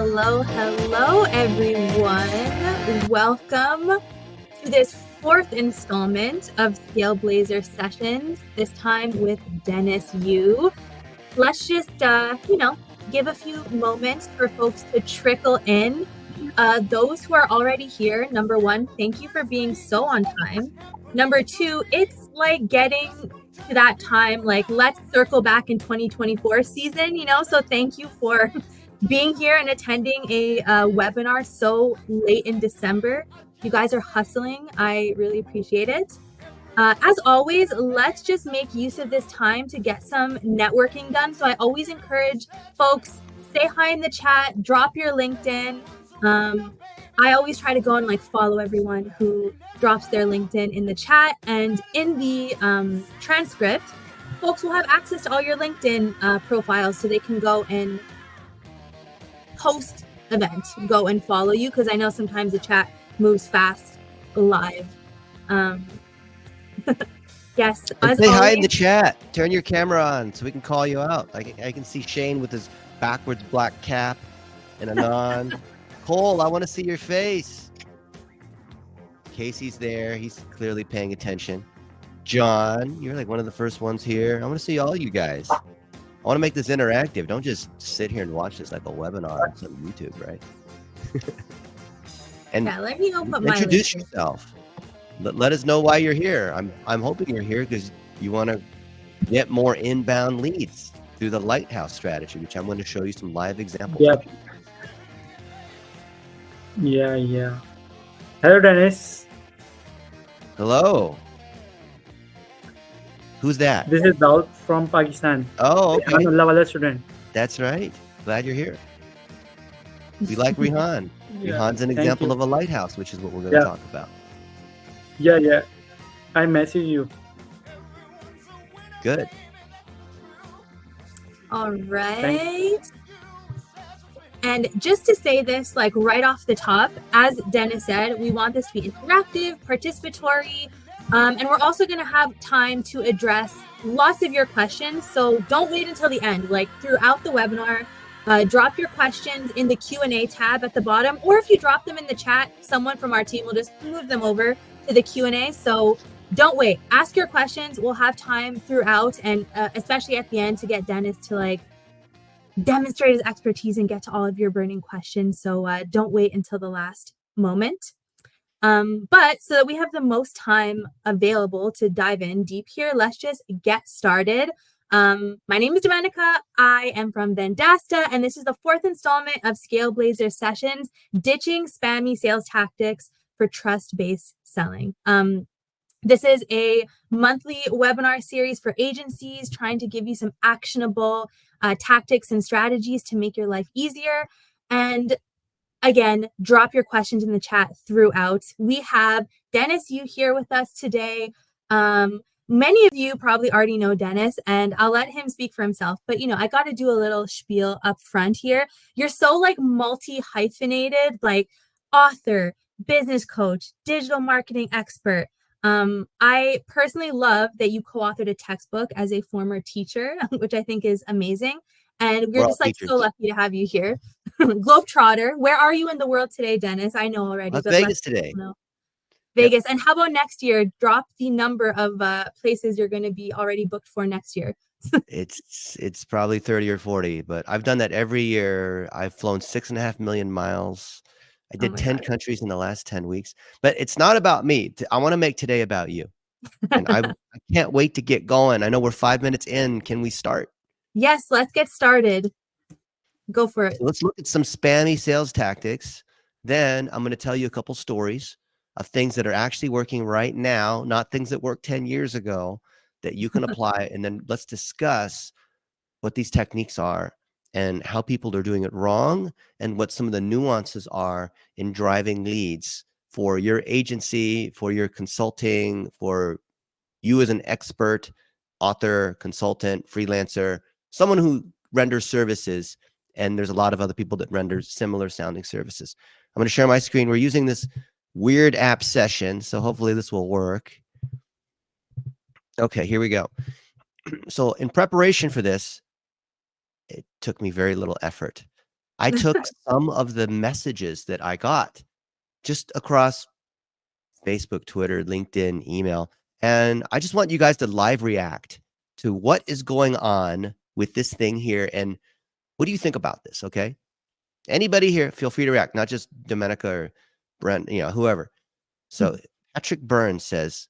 Hello, hello, everyone. Welcome to this fourth installment of Scale Blazer Sessions, this time with Dennis Yu. Let's just, give a few moments for folks to trickle in. Those who are already here, number one, thank you for being so on time. Number two, it's like getting to that time, like let's circle back in 2024 season, so thank you for being here and attending a webinar so late in December. You guys are hustling. I really appreciate it. As always, let's just make use of this time to get some networking done. So I always encourage folks, say hi in the chat, drop your LinkedIn. I always try to go and follow everyone who drops their LinkedIn in the chat, and in the transcript, folks will have access to all your LinkedIn profiles so they can go and post event, go and follow you, because I know sometimes the chat moves fast live. Yes, as say always, hi in the chat. Turn your camera on so we can call you out. I can see Shane with his backwards black cap and Anand. Cole, I want to see your face. Casey's there. He's clearly paying attention. John, you're like one of the first ones here. I want to see all you guys. I want to make this interactive. Don't just sit here and watch this like a webinar on some YouTube, right? And yeah, let me open introduce yourself. Let us know why you're here. I'm hoping you're here because you want to get more inbound leads through the Lighthouse strategy, which I'm going to show you some live examples. Yeah. Hello, Dennis. Hello. Who's that? This is Daud from Pakistan. Oh, okay. I'm a level student. That's right. Glad you're here. We like Rihan. Rihan's an example of a lighthouse, which is what we're going to talk about. Yeah. I message you. Good. All right. And just to say this, right off the top, as Dennis said, we want this to be interactive, participatory, and we're also going to have time to address lots of your questions. So don't wait until the end. Throughout the webinar, drop your questions in the Q&A tab at the bottom, or if you drop them in the chat, someone from our team will just move them over to the Q&A. So don't wait. Ask your questions. We'll have time throughout, and especially at the end, to get Dennis to demonstrate his expertise and get to all of your burning questions. So don't wait until the last moment. But so that we have the most time available to dive in deep here, let's just get started. My name is Domenica. I am from Vendasta, and this is the fourth installment of Scale Blazer Sessions, Ditching Spammy Sales Tactics for Trust-Based Selling. This is a monthly webinar series for agencies trying to give you some actionable tactics and strategies to make your life easier. And again, drop your questions in the chat throughout. We have Dennis Yu here with us today. Many of you probably already know Dennis, and I'll let him speak for himself. But, I got to do a little spiel up front here. You're so multi-hyphenated, author, business coach, digital marketing expert. I personally love that you co-authored a textbook as a former teacher, which I think is amazing. And we're just so lucky to have you here. Globetrotter, where are you in the world today, Dennis? I know already. Las Vegas today. Vegas. Yep. And how about next year? Drop the number of places you're going to be already booked for next year. It's probably 30 or 40, but I've done that every year. I've flown 6.5 million miles. I did 10 countries in the last 10 weeks, but it's not about me. I want to make today about you. And I can't wait to get going. I know we're 5 minutes in. Can we start? Yes, let's get started. Go for it. So let's look at some spammy sales tactics. Then I'm going to tell you a couple stories of things that are actually working right now, not things that worked 10 years ago that you can apply. And then let's discuss what these techniques are and how people are doing it wrong, and what some of the nuances are in driving leads for your agency, for your consulting, for you as an expert, author, consultant, freelancer, someone who renders services. And there's a lot of other people that render similar sounding services. I'm going to share my screen. We're using this weird app session, so hopefully this will work. Okay, here we go. So in preparation for this, it took me very little effort. I took some of the messages that I got just across Facebook, Twitter, LinkedIn, email, and I just want you guys to live react to what is going on with this thing here, and what do you think about this, okay? Anybody here, feel free to react, not just Domenica or Brent, whoever. So Patrick Burns says,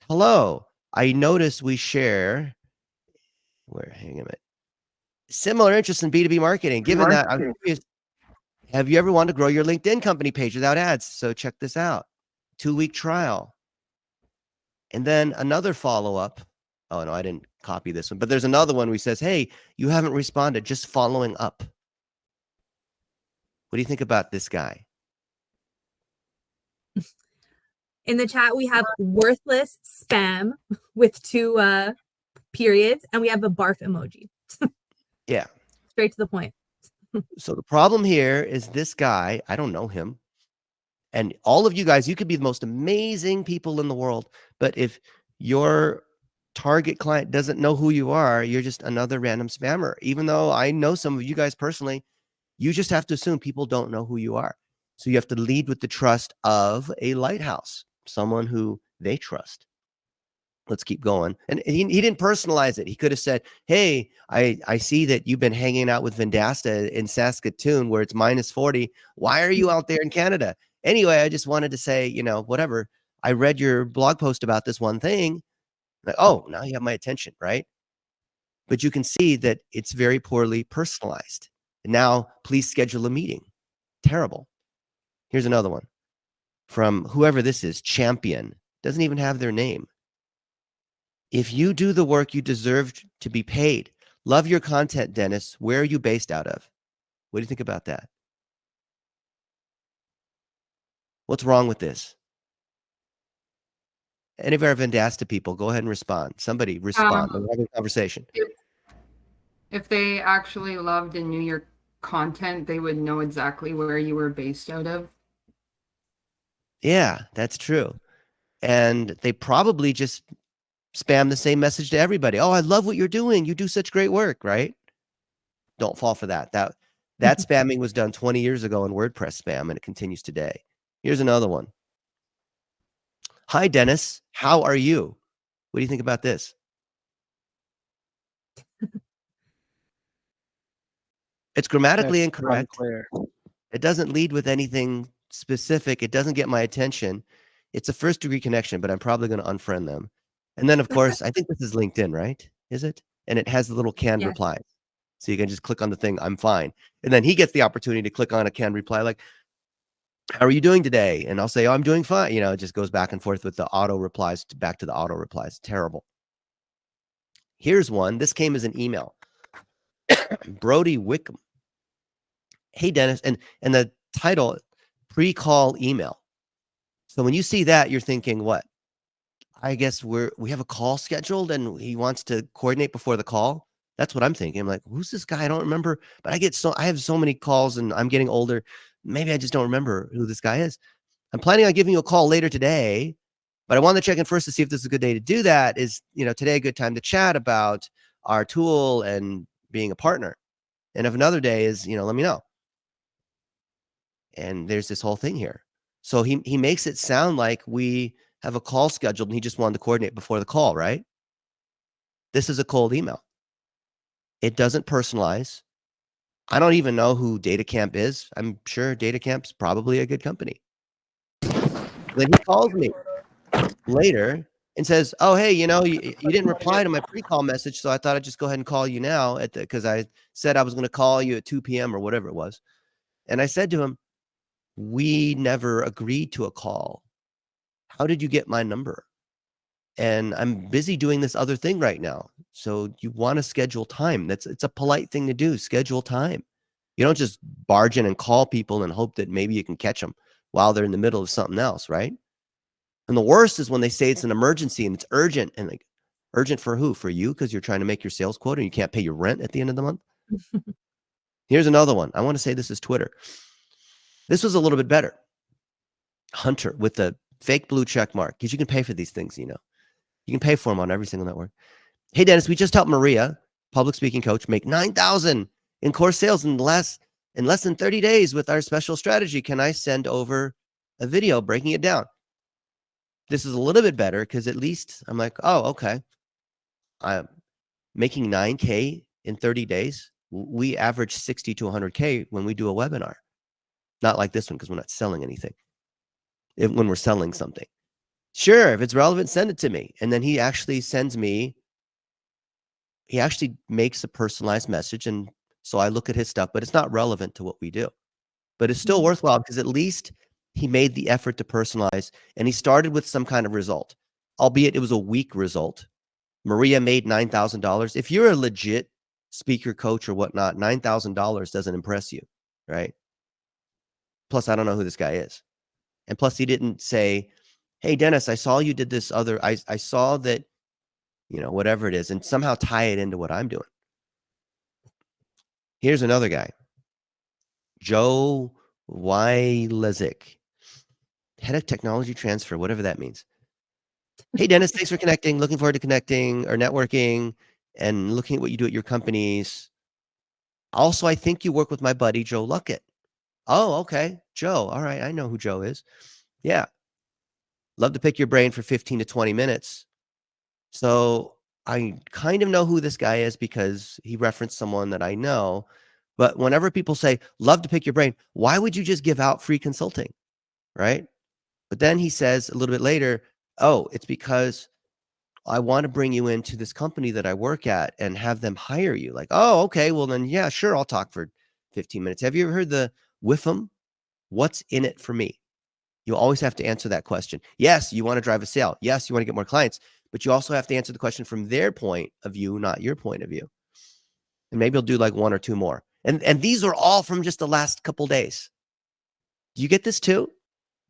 hello, I notice we share, hang on a minute, similar interests in B2B marketing. Given that, I'm curious, have you ever wanted to grow your LinkedIn company page without ads? So check this out, 2-week trial. And then another follow-up. Oh, no, I didn't copy this one, but there's another one where he says, hey, you haven't responded, just following up. What do you think about this guy? In the chat, we have worthless spam with 2 periods, and we have a barf emoji. Yeah. Straight to the point. So the problem here is this guy, I don't know him. And all of you guys, you could be the most amazing people in the world, but if your target client doesn't know who you are, you're just another random spammer. Even though I know some of you guys personally, you just have to assume people don't know who you are. So you have to lead with the trust of a lighthouse, someone who they trust. Let's keep going. And he didn't personalize it. He could have said, hey, I see that you've been hanging out with Vendasta in Saskatoon where it's -40. Why are you out there in Canada? Anyway, I just wanted to say, whatever. I read your blog post about this one thing. Like, oh, now you have my attention, right? But you can see that it's very poorly personalized. And now, please schedule a meeting. Terrible. Here's another one from whoever this is, Champion. Doesn't even have their name. If you do the work, you deserve to be paid. Love your content, Dennis. Where are you based out of? What do you think about that? What's wrong with this? Any of our Vendasta people, go ahead and respond. Somebody respond. We're having a conversation. If they actually loved and knew your content, they would know exactly where you were based out of. Yeah, that's true. And they probably just spam the same message to everybody. Oh, I love what you're doing. You do such great work, right? Don't fall for that. That spamming was done 20 years ago in WordPress spam, and it continues today. Here's another one. Hi, Dennis. How are you? What do you think about this? It's grammatically incorrect. It doesn't lead with anything specific. It doesn't get my attention. It's a first-degree connection, but I'm probably going to unfriend them. And then, of course, I think this is LinkedIn, right? Is it? And it has the little canned replies. So you can just click on the thing, I'm fine. And then he gets the opportunity to click on a canned reply like, how are you doing today? And I'll say, oh, I'm doing fine. It just goes back and forth with the auto replies back to the auto replies. Terrible. Here's one. This came as an email. Brody Wickham. Hey, Dennis. And the title, pre-call email. So when you see that, you're thinking, what? I guess we have a call scheduled and he wants to coordinate before the call. That's what I'm thinking. I'm like, who's this guy? I don't remember, but I have so many calls and I'm getting older. Maybe I just don't remember who this guy is. I'm planning on giving you a call later today, but I want to check in first to see if this is a good day to do that. Is, today a good time to chat about our tool and being a partner? And if another day is, let me know. And there's this whole thing here. So he makes it sound like we have a call scheduled and he just wanted to coordinate before the call, right? This is a cold email. It doesn't personalize. I don't even know who DataCamp is. I'm sure DataCamp's probably a good company. Then he calls me later and says, oh, hey, you didn't reply to my pre-call message, so I thought I'd just go ahead and call you now because I said I was going to call you at 2 p.m. or whatever it was. And I said to him, we never agreed to a call. How did you get my number? And I'm busy doing this other thing right now. So you want to schedule time. It's a polite thing to do. Schedule time. You don't just barge in and call people and hope that maybe you can catch them while they're in the middle of something else, right? And the worst is when they say it's an emergency and it's urgent. And like, urgent for who? For you? Because you're trying to make your sales quota and you can't pay your rent at the end of the month? Here's another one. I want to say this is Twitter. This was a little bit better. Hunter with the fake blue check mark, because you can pay for these things, you can pay for them on every single network. Hey, Dennis, we just helped Maria, public speaking coach, make $9,000 in course sales in the last In less than 30 days with our special strategy, can I send over a video breaking it down? This is a little bit better because at least I'm like, oh, okay. I'm making 9K in 30 days. We average 60 to 100K when we do a webinar. Not like this one because we're not selling anything. When we're selling something. Sure, if it's relevant, send it to me. And then he actually sends me, he actually makes a personalized message. And so I look at his stuff, but it's not relevant to what we do. But it's still worthwhile because at least he made the effort to personalize, and he started with some kind of result, albeit it was a weak result. Maria made $9,000. If you're a legit speaker, coach, or whatnot, $9,000 doesn't impress you, right? Plus, I don't know who this guy is. And plus, he didn't say, hey, Dennis, I saw you did this other, I saw that, you know, whatever it is, and somehow tie it into what I'm doing. Here's another guy, Joe Wylezik, head of technology transfer, whatever that means. Hey, Dennis, thanks for connecting. Looking forward to connecting or networking and looking at what you do at your companies. Also, I think you work with my buddy, Joe Luckett. Oh, okay. Joe. All right. I know who Joe is. Yeah. Love to pick your brain for 15 to 20 minutes. So I kind of know who this guy is because he referenced someone that I know. But whenever people say, love to pick your brain, why would you just give out free consulting? Right. But then he says a little bit later, oh, it's because I want to bring you into this company that I work at and have them hire you. Like, oh, okay. Well, then, yeah, sure. I'll talk for 15 minutes. Have you ever heard the WIFM? What's in it for me? You always have to answer that question. Yes, you want to drive a sale. Yes, you want to get more clients, but you also have to answer the question from their point of view, not your point of view. And maybe you'll do like one or two more. And these are all from just the last couple days. Do you get this too?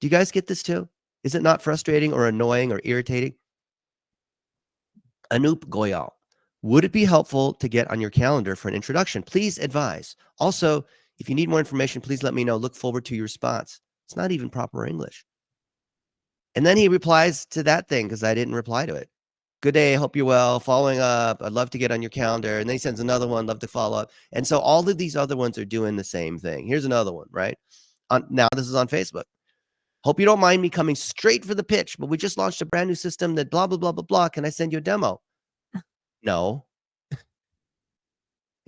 Do you guys get this too? Is it not frustrating or annoying or irritating? Anup Goyal, would it be helpful to get on your calendar for an introduction? Please advise. Also, if you need more information, please let me know. Look forward to your response. It's not even proper English. And then he replies to that thing because I didn't reply to it. Good day. Hope you're well. Following up. I'd love to get on your calendar. And then he sends another one. Love to follow up. And so all of these other ones are doing the same thing. Here's another one, right? Now this is on Facebook. Hope you don't mind me coming straight for the pitch, but we just launched a brand new system that blah, blah, blah, blah, blah. Can I send you a demo? No.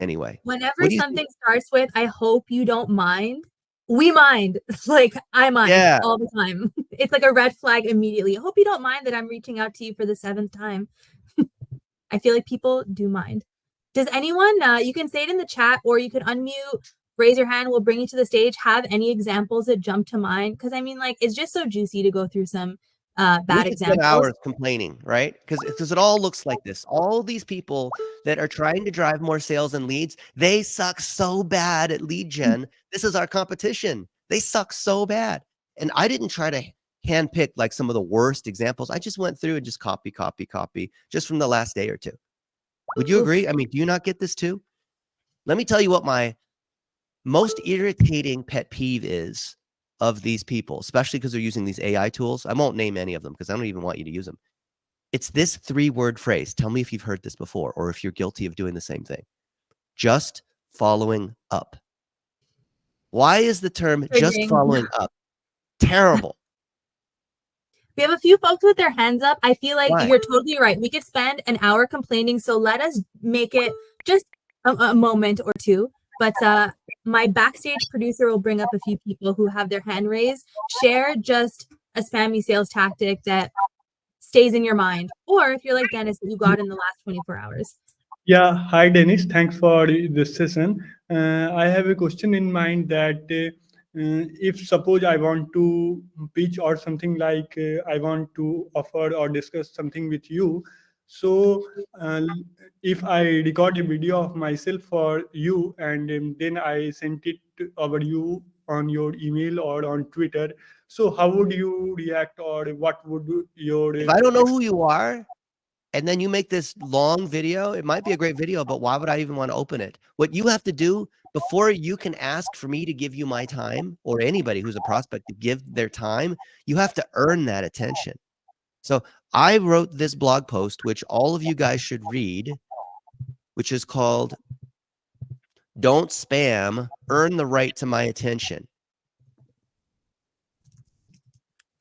Anyway. Whenever something starts with, I hope you don't mind, we mind. Like, I mind all the time. It's like a red flag immediately. I hope you don't mind that I'm reaching out to you for the 7th time. I feel like people do mind. Does anyone, you can say it in the chat or you can unmute, raise your hand, we'll bring you to the stage, have any examples that jump to mind? Because I mean, like, it's just so juicy to go through some bad examples. Hours complaining, right? Because it all looks like this. All these people that are trying to drive more sales and leads, they suck so bad at lead gen. This is our competition. They suck so bad. And I didn't try to handpick like some of the worst examples. I just went through and just copy just from the last day or two. Would you agree? I mean, do you not get this too? Let me tell you what my most irritating pet peeve is of these people, especially because they're using these AI tools. I won't name any of them because I don't even want you to use them. It's this 3-word phrase. Tell me if you've heard this before or if you're guilty of doing the same thing. Just following up. Why is the term just following up terrible? We have a few folks with their hands up. I feel like you're totally right. We could spend an hour complaining, so let us make it just a moment or two. But my backstage producer will bring up a few people who have their hand raised. Share just a spammy sales tactic that stays in your mind. Or if you're like Dennis, that you got in the last 24 hours. Yeah, hi Dennis. Thanks for this session. I have a question in mind that if suppose I want to pitch or something like I want to offer or discuss something with you. So if I record a video of myself for you and then I sent it over you on your email or on Twitter, so how would you react or what would your... If I don't know who you are, and then you make this long video, it might be a great video, but why would I even want to open it? What you have to do before you can ask for me to give you my time or anybody who's a prospect to give their time, you have to earn that attention. So I wrote this blog post, which all of you guys should read, which is called Don't spam. Earn the right to my attention.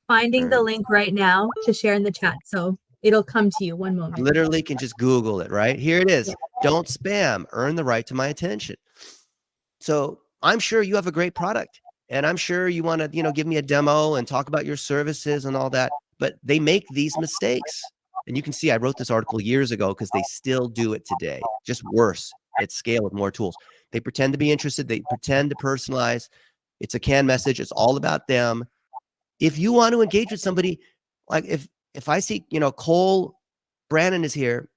Finding the link right now to share in the chat. So it'll come to you. One moment. Literally can just Google it, right? Here it is. Yeah. Don't spam. Earn the right to my attention. So I'm sure you have a great product, and I'm sure you want to, give me a demo and talk about your services and all that. But they make these mistakes. And you can see I wrote this article years ago because they still do it today, just worse at scale with more tools. They pretend to be interested. They pretend to personalize. It's a canned message. It's all about them. If you want to engage with somebody, like if I see, Cole Brannon is here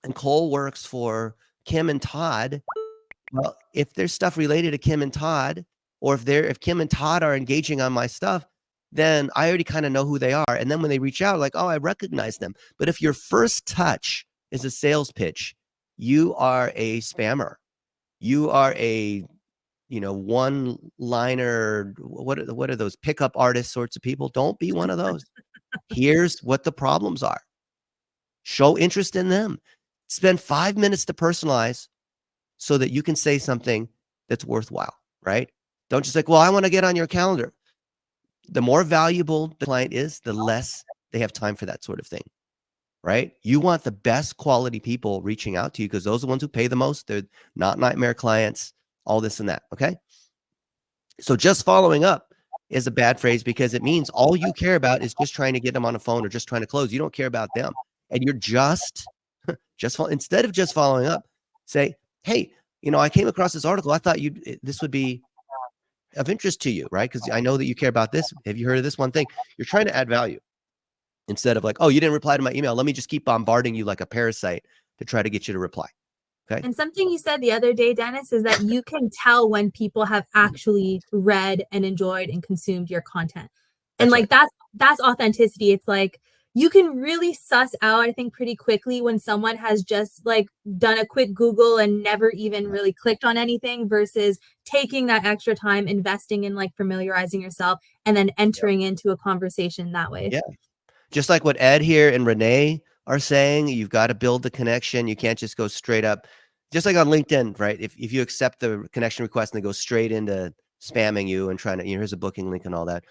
and Cole works for Kim and Todd. Well, if there's stuff related to Kim and Todd, or if Kim and Todd are engaging on my stuff, then I already kind of know who they are. And then when they reach out, like, oh, I recognize them. But if your first touch is a sales pitch, you are a spammer. You are a, one-liner. What are those pickup artist sorts of people? Don't be one of those. Here's what the problems are. Show interest in them. Spend 5 minutes to personalize so that you can say something that's worthwhile, right? Don't just like, well, I want to get on your calendar. The more valuable the client is, the less they have time for that sort of thing, right? You want the best quality people reaching out to you because those are the ones who pay the most. They're not nightmare clients, all this and that, okay? So just following up is a bad phrase because it means all you care about is just trying to get them on a phone or just trying to close. You don't care about them. And you're instead of just following up, say, hey, I came across this article. I thought this would be of interest to you, right? Because I know that you care about this. Have you heard of this one thing? You're trying to add value instead of like, oh, you didn't reply to my email. Let me just keep bombarding you like a parasite to try to get you to reply. Okay. And something you said the other day, Dennis, is that you can tell when people have actually read and enjoyed and consumed your content. And that's authenticity. It's like you can really suss out, I think, pretty quickly when someone has just like done a quick Google and never even really clicked on anything versus taking that extra time, investing in like familiarizing yourself and then entering into a conversation that way. Yeah. Just like what Ed here and Renee are saying, you've got to build the connection. You can't just go straight up. Just like on LinkedIn, right? If you accept the connection request and they go straight into spamming you and trying to, here's a booking link and all that.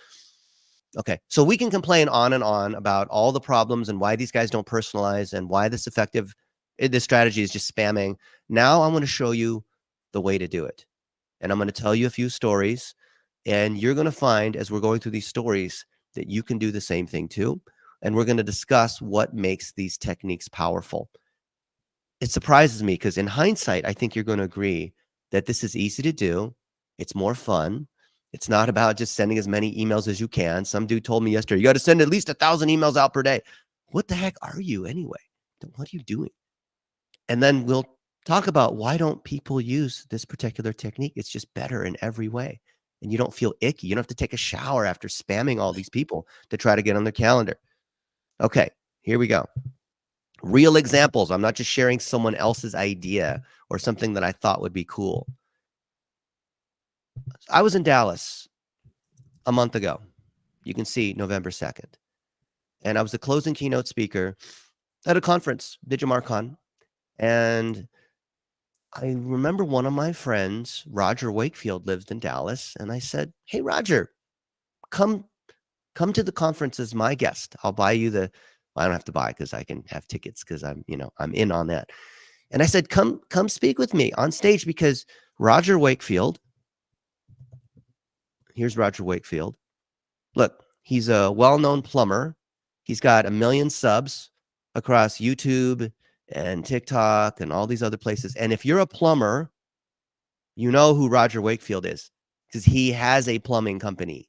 Okay. So we can complain on and on about all the problems and why these guys don't personalize and why this strategy is just spamming. Now I'm going to show you the way to do it. And I'm going to tell you a few stories, and you're going to find as we're going through these stories that you can do the same thing too. And we're going to discuss what makes these techniques powerful. It surprises me because in hindsight, I think you're going to agree that this is easy to do. It's more fun. It's not about just sending as many emails as you can. Some dude told me yesterday, you got to send at least 1,000 emails out per day. What the heck are you anyway? What are you doing? And then we'll talk about why don't people use this particular technique? It's just better in every way. And you don't feel icky. You don't have to take a shower after spamming all these people to try to get on their calendar. Okay, here we go. Real examples. I'm not just sharing someone else's idea or something that I thought would be cool. I was in Dallas a month ago. You can see November 2nd. And I was the closing keynote speaker at a conference, DigimarCon. And I remember one of my friends, Roger Wakefield, lived in Dallas. And I said, hey, Roger, come to the conference as my guest. I'll buy you I don't have to buy because I can have tickets because I'm in on that. And I said, come speak with me on stage because Roger Wakefield, here's Roger Wakefield. Look, he's a well-known plumber. He's got 1 million subs across YouTube and TikTok and all these other places. And if you're a plumber, you know who Roger Wakefield is because he has a plumbing company.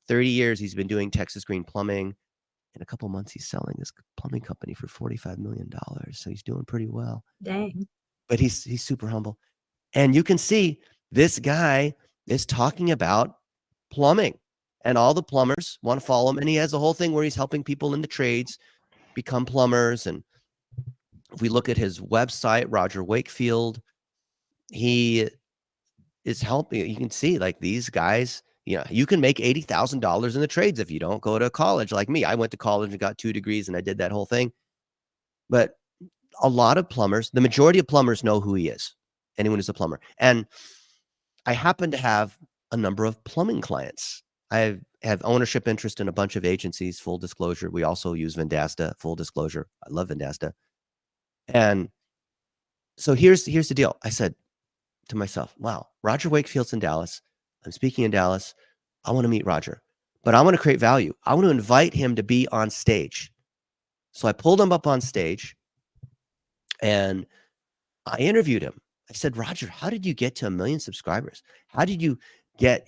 30 years he's been doing Texas Green Plumbing. In a couple months, he's selling this plumbing company for $45 million. So he's doing pretty well. Dang. But he's super humble. And you can see this guy is talking about plumbing. And all the plumbers want to follow him. And he has a whole thing where he's helping people in the trades become plumbers. And if we look at his website, Roger Wakefield, he is helping. You can see like these guys, you can make $80,000 in the trades if you don't go to college like me. I went to college and got 2 degrees and I did that whole thing. But a lot of plumbers, the majority of plumbers know who he is. anyone who's a plumber. And I happen to have a number of plumbing clients. I have ownership interest in a bunch of agencies, full disclosure. We also use Vendasta, full disclosure. I love Vendasta. And so here's the deal. I said to myself, wow, Roger Wakefield's in Dallas. I'm speaking in Dallas. I want to meet Roger, but I want to create value. I want to invite him to be on stage. So I pulled him up on stage and I interviewed him. I said, Roger, how did you get to 1 million subscribers? How did you get,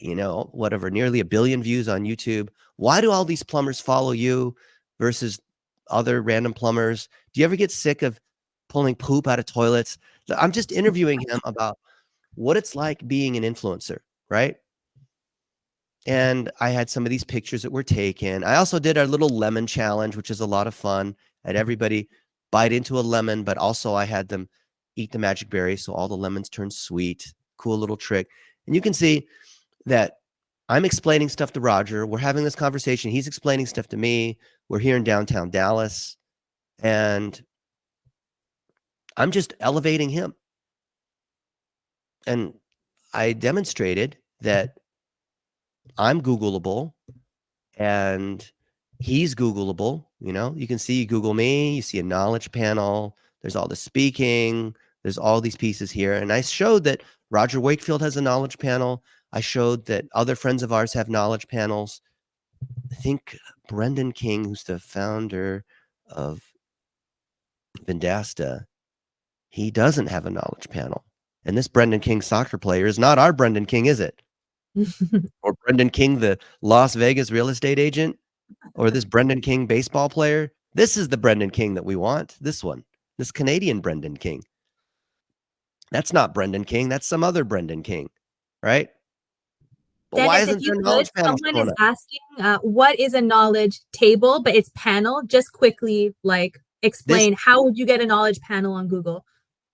whatever, nearly 1 billion views on YouTube? Why do all these plumbers follow you versus other random plumbers? Do you ever get sick of pulling poop out of toilets? I'm just interviewing him about what it's like being an influencer, right? And I had some of these pictures that were taken. I also did our little lemon challenge, which is a lot of fun. I had everybody bite into a lemon, but also I had them eat the magic berry, so all the lemons turn sweet. Cool little trick. And you can see that I'm explaining stuff to Roger. We're having this conversation. He's explaining stuff to me. We're here in downtown Dallas, and I'm just elevating him. And I demonstrated that I'm Googleable and he's Googleable. You can see, you Google me, you see a knowledge panel. There's all the speaking. There's all these pieces here. And I showed that Roger Wakefield has a knowledge panel. I showed that other friends of ours have knowledge panels. I think Brendan King, who's the founder of Vendasta, he doesn't have a knowledge panel. And this Brendan King soccer player is not our Brendan King, is it? Or Brendan King, the Las Vegas real estate agent? Or this Brendan King baseball player? This is the Brendan King that we want. This one. This Canadian Brendan King. That's not Brendan King. That's some other Brendan King, right? But Dennis, why if isn't you there could, knowledge panels someone showing is up? asking what is a knowledge table, but it's panel. Just quickly, explain how would you get a knowledge panel on Google?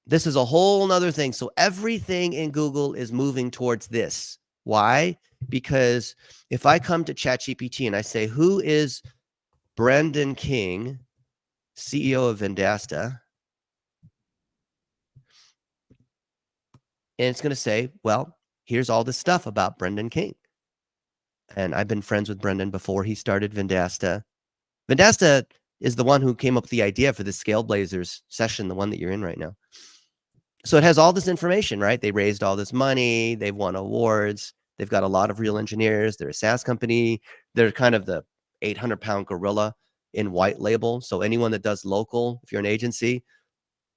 This is a whole nother thing. So everything in Google is moving towards this. Why? Because if I come to ChatGPT and I say, who is Brendan King, CEO of Vendasta? And it's going to say, well, here's all this stuff about Brendan King. And I've been friends with Brendan before he started Vendasta. Vendasta is the one who came up with the idea for the Scale Blazers session, the one that you're in right now. So it has all this information, right? They raised all this money. They've won awards. They've got a lot of real engineers. They're a SaaS company. They're kind of the 800-pound gorilla in white label. So anyone that does local, if you're an agency,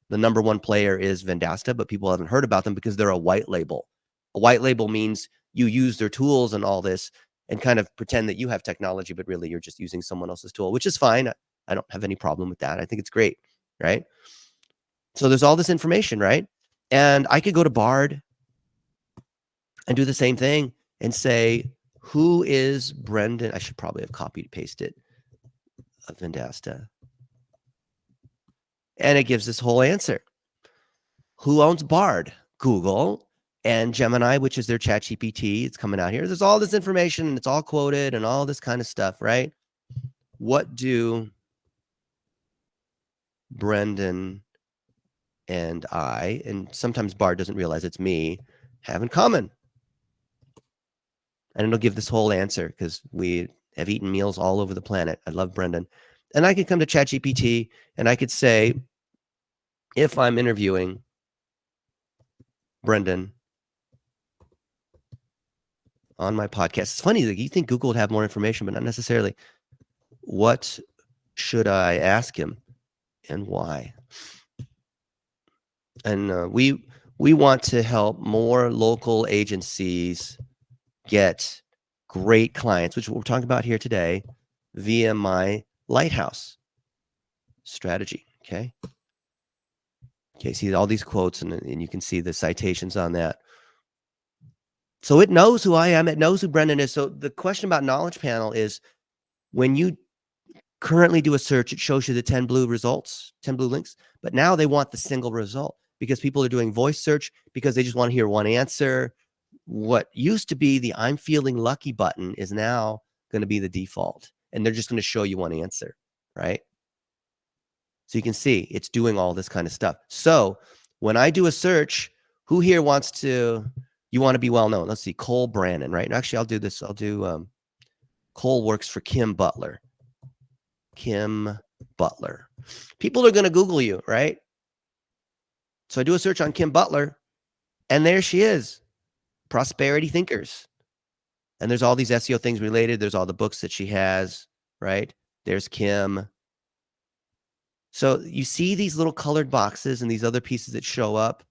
the number one player is Vendasta, but people haven't heard about them because they're a white label. A white label means you use their tools and all this and kind of pretend that you have technology, but really you're just using someone else's tool, which is fine. I don't have any problem with that. I think it's great, right? So there's all this information, right? And I could go to Bard and do the same thing and say, who is Brendan? I should probably have copied and pasted of Vendasta. And it gives this whole answer. Who owns Bard? Google and Gemini, which is their ChatGPT. It's coming out here. There's all this information and it's all quoted and all this kind of stuff, right? What do Brendan and I, and sometimes Bard doesn't realize it's me, have in common? And it'll give this whole answer because we have eaten meals all over the planet. I love Brendan. And I could come to ChatGPT and I could say, if I'm interviewing Brendan on my podcast, it's funny that you think Google would have more information, but not necessarily. What should I ask him and why? And we want to help more local agencies get great clients, which we're talking about here today, via my Lighthouse strategy. Okay, see all these quotes, and you can see the citations on that. So it knows who I am. It knows who Brendan is. So the question about knowledge panel is, when you currently do a search, it shows you the 10 blue results, 10 blue links, but now they want the single result because people are doing voice search because they just want to hear one answer. What used to be the I'm feeling lucky button is now going to be the default, and they're just going to show you one answer, right? So you can see it's doing all this kind of stuff. So when I do a search, Who here wants to, you want to be well known? Let's see, Cole Brannon, right? And actually, I'll do this. I'll do, Cole works for Kim Butler. Kim Butler. People are going to Google you, right? So I do a search on Kim Butler, and there she is, Prosperity Thinkers. And there's all these SEO things related. There's all the books that she has, right? There's Kim. So you see these little colored boxes and these other pieces that show up.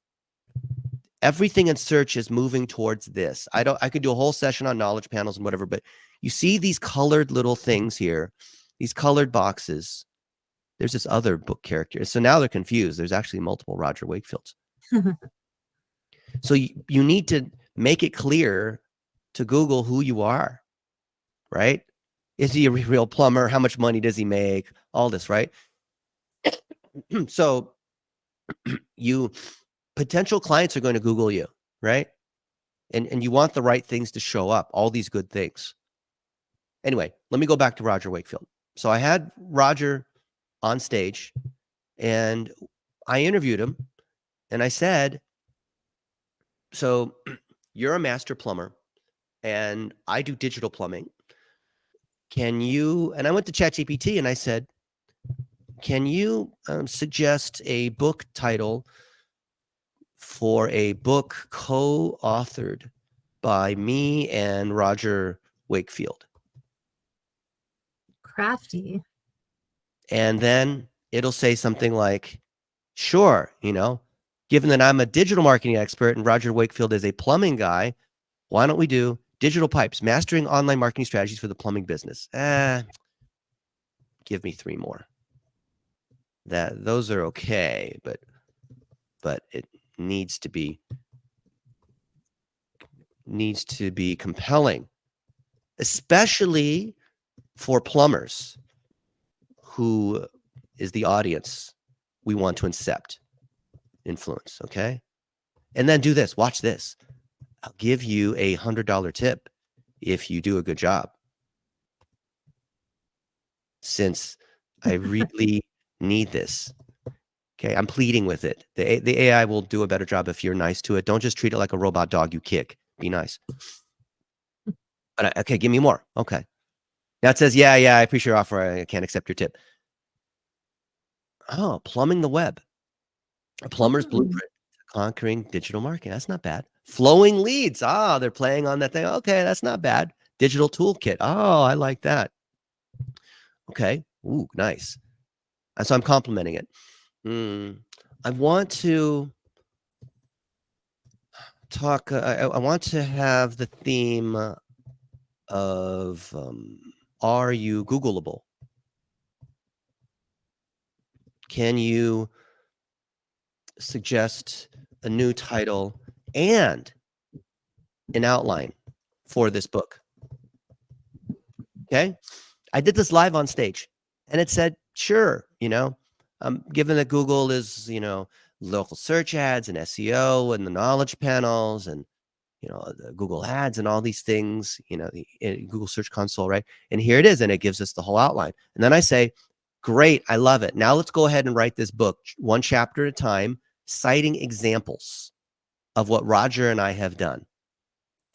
Everything in search is moving towards this. I could do a whole session on knowledge panels and whatever, but you see these colored little things here, these colored boxes. There's this other book character. So now they're confused. There's actually multiple Roger Wakefields. So you need to make it clear to Google who you are, right? Is he a real plumber? How much money does he make? All this, right? So potential clients are going to Google you, right? And you want the right things to show up, all these good things. Anyway, let me go back to Roger Wakefield. So I had Roger on stage and I interviewed him and I said, so you're a master plumber and I do digital plumbing. Can you, and I went to ChatGPT and I said, can you suggest a book title for a book co-authored by me and Roger Wakefield? Crafty. And then it'll say something like, sure, given that I'm a digital marketing expert and Roger Wakefield is a plumbing guy, why don't we do digital pipes, mastering online marketing strategies for the plumbing business? Give me 3 more. Those are okay, but it needs to be compelling, especially for plumbers, who is the audience we want to influence, okay? And then do this. Watch this. I'll give you a $100 tip if you do a good job. Since I really need this. Okay, I'm pleading with it. The AI will do a better job if you're nice to it. Don't just treat it like a robot dog you kick. Be nice. But okay, give me more. Okay. Now it says, yeah, I appreciate your offer. I can't accept your tip. Oh, plumbing the web. A plumber's blueprint to conquering digital marketing. That's not bad. Flowing leads. They're playing on that thing. Okay, that's not bad. Digital toolkit. Oh, I like that. Okay. Ooh, nice. And so I'm complimenting it. I want to talk. I want to have the theme of are you Googleable? Can you suggest a new title and an outline for this book? Okay. I did this live on stage and it said, sure, given that Google is, local search ads and SEO and the knowledge panels and, the Google ads and all these things, the Google Search Console, right? And here it is. And it gives us the whole outline. And then I say, great, I love it. Now let's go ahead and write this book one chapter at a time, citing examples of what Roger and I have done.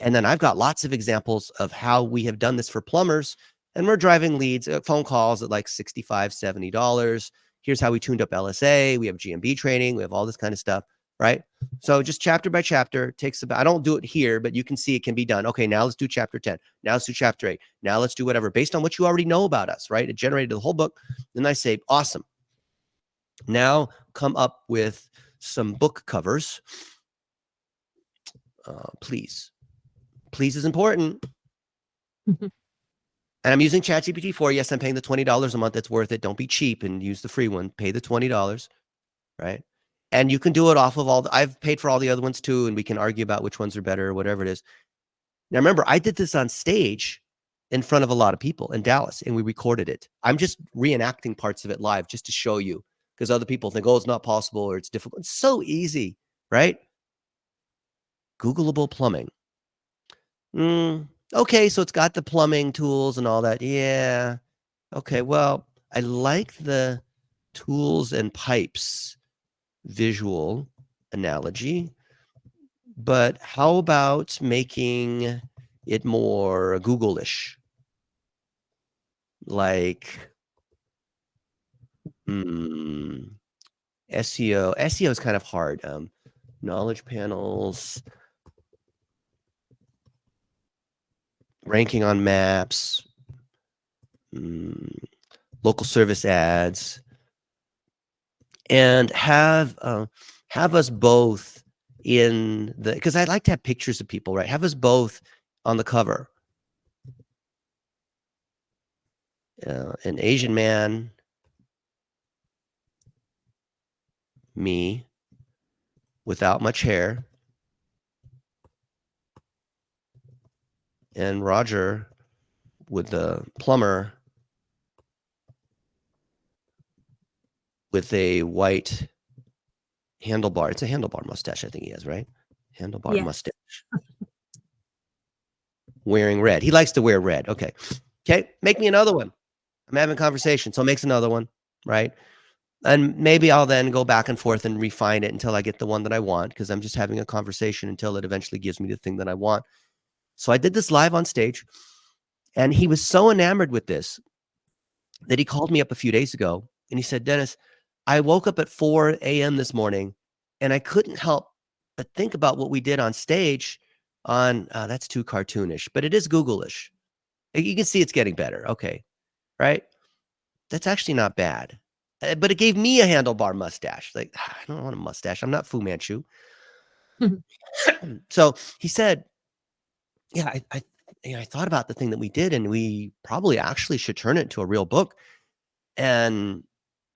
And then I've got lots of examples of how we have done this for plumbers. And we're driving leads, phone calls at like $65, $70. Here's how we tuned up LSA. We have GMB training. We have all this kind of stuff, right? So just chapter by chapter takes about, I don't do it here, but you can see it can be done. Okay, now let's do chapter 10. Now let's do chapter 8. Now let's do whatever based on what you already know about us, right? It generated the whole book. Then I say, awesome. Now come up with some book covers. Please. Please is important. And I'm using ChatGPT 4. Yes, I'm paying the $20 a month. That's worth it. Don't be cheap and use the free one. Pay the $20, right? And you can do it off of I've paid for all the other ones too, and we can argue about which ones are better or whatever it is. Now, remember, I did this on stage in front of a lot of people in Dallas, and we recorded it. I'm just reenacting parts of it live just to show you, because other people think, oh, it's not possible or it's difficult. It's so easy, right? Googleable plumbing. Okay, so it's got the plumbing tools and all that. Yeah. Okay, well, I like the tools and pipes visual analogy. but how about making it more Google-ish? Like, SEO. SEO is kind of hard. Knowledge panels, ranking on maps, local service ads, and have us both in the, because I'd like to have pictures of people, right? Have us both on the cover. An Asian man, me, without much hair, and Roger with the plumber with a white handlebar. It's a handlebar mustache, I think he has, right? Handlebar Yes. mustache. Wearing red. He likes to wear red. Okay. Okay. Make me another one. I'm having a conversation. So makes another one, right? And maybe I'll then go back and forth and refine it until I get the one that I want, because I'm just having a conversation until it eventually gives me the thing that I want. So I did this live on stage, and he was so enamored with this that he called me up a few days ago and he said, Dennis, I woke up at 4 a.m. this morning and I couldn't help but think about what we did on stage on, that's too cartoonish, but it is Google-ish. You can see it's getting better. Okay. Right. That's actually not bad. But it gave me a handlebar mustache. Like, I don't want a mustache. I'm not Fu Manchu. So he said, yeah, I thought about the thing that we did, and we probably actually should turn it into a real book. And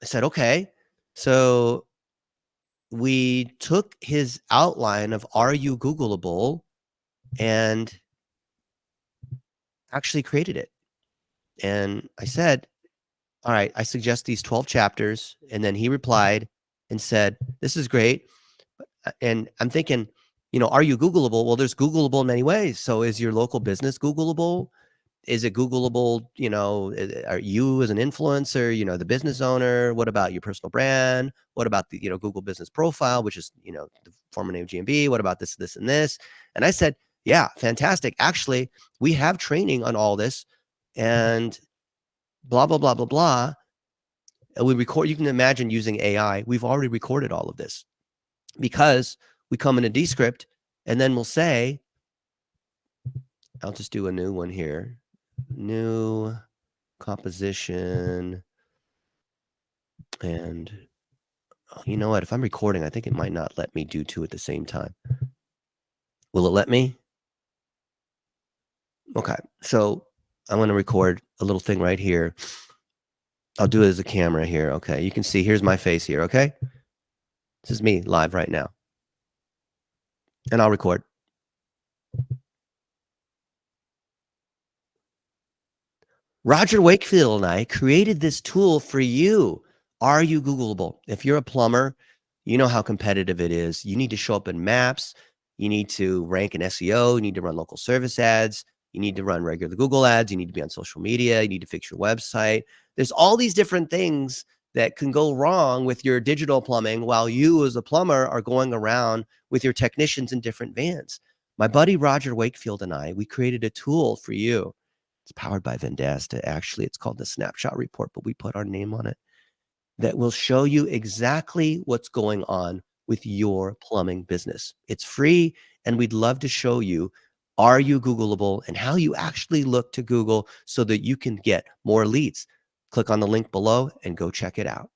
I said, okay. So we took his outline of Are You Googleable and actually created it. And I said, all right, I suggest these 12 chapters. And then he replied and said, this is great. And I'm thinking, are you Googleable? Well, there's Googleable in many ways. So is your local business Googleable? Is it Googleable? Are you as an influencer, the business owner? What about your personal brand? What about the, Google business profile, which is, the former name of GMB? What about this, this, and this? And I said, yeah, fantastic. Actually, we have training on all this and blah, blah, blah, blah, blah. And we record, you can imagine using AI. We've already recorded all of this because we come in a Descript and then we'll say, I'll just do a new one here. New composition. And you know what? If I'm recording, I think it might not let me do two at the same time. Will it let me? Okay. So I'm going to record a little thing right here. I'll do it as a camera here. Okay. You can see, here's my face here. Okay. This is me live right now. And I'll record. Roger Wakefield and I created this tool for you. Are you Googleable? If you're a plumber, you know how competitive it is. You need to show up in maps. You need to rank in SEO. You need to run local service ads. You need to run regular Google ads. You need to be on social media. You need to fix your website. There's all these different things that can go wrong with your digital plumbing while you as a plumber are going around with your technicians in different vans. My buddy Roger Wakefield and I, we created a tool for you. It's powered by Vendasta. Actually, it's called the Snapshot Report, but we put our name on it. That will show you exactly what's going on with your plumbing business. It's free, and we'd love to show you, are you Googleable, and how you actually look to Google so that you can get more leads. Click on the link below and go check it out.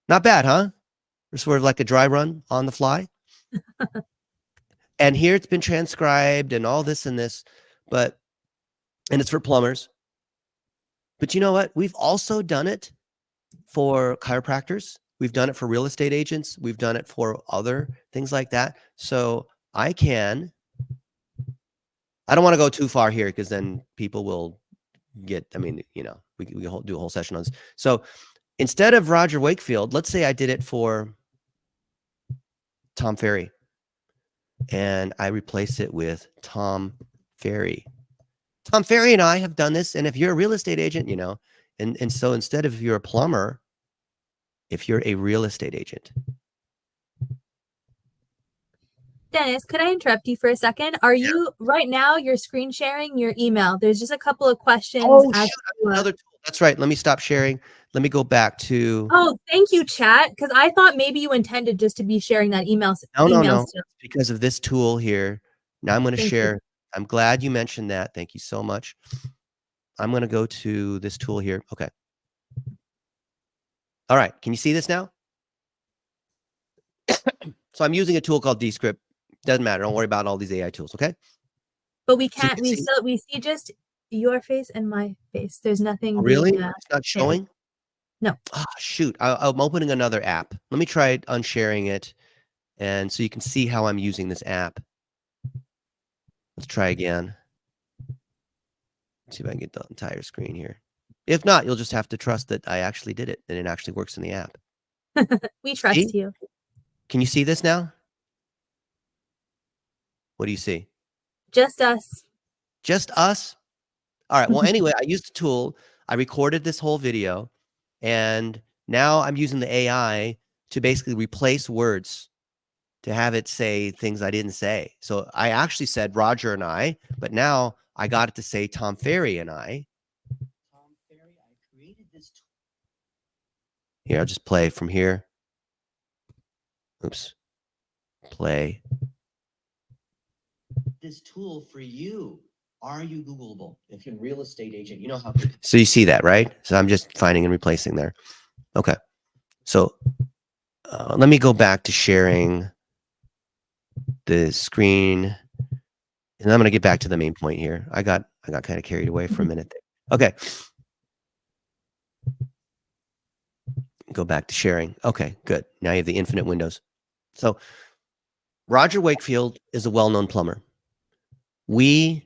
Not bad, huh? We're sort of like a dry run on the fly. And here it's been transcribed and all this and this, and it's for plumbers. But you know what? We've also done it for chiropractors. We've done it for real estate agents. We've done it for other things like that. So I don't want to go too far here because then people will get, we can do a whole session on this. So instead of Roger Wakefield, let's say I did it for Tom Ferry and I replace it with Tom Ferry. Tom Ferry and I have done this. And if you're a real estate agent, and so instead of if you're a plumber, if you're a real estate agent, Dennis, could I interrupt you for a second? Are you right now? You're screen sharing your email. There's just a couple of questions. Oh shoot! Another tool. That's right. Let me stop sharing. Let me go back to. Oh, thank you, chat. Because I thought maybe you intended just to be sharing that email. No. Still. Because of this tool here. Now I'm going to Thank share. you. I'm glad you mentioned that. Thank you so much. I'm going to go to this tool here. Okay. All right. Can you see this now? So I'm using a tool called Descript. Doesn't matter. Don't worry about all these AI tools. Okay. But we So you can't. can We see- still we see just your face and my face. There's nothing. Oh, really? being, It's not showing? No. Ah, shoot. I'm opening another app. Let me try unsharing it. And so you can see how I'm using this app. Let's try again. See if I can get the entire screen here. If not, you'll just have to trust that I actually did it and it actually works in the app. We trust See? you. Can you see this now? What do you see? Just us. Just us? All right. Well, anyway, I used a tool. I recorded this whole video, and now I'm using the AI to basically replace words to have it say things I didn't say. So I actually said Roger and I, but now I got it to say Tom Ferry and I. Tom Ferry, I created this tool. Here, I'll just play from here. Oops. Play. This tool for you. Are you Googleable? If you're a real estate agent, you know how. So you see that, right? So I'm just finding and replacing there. Okay. So let me go back to sharing the screen, and I'm going to get back to the main point here. I got kind of carried away for a minute there. Okay. Go back to sharing. Okay, good. Now you have the infinite windows. So Roger Wakefield is a well-known plumber. We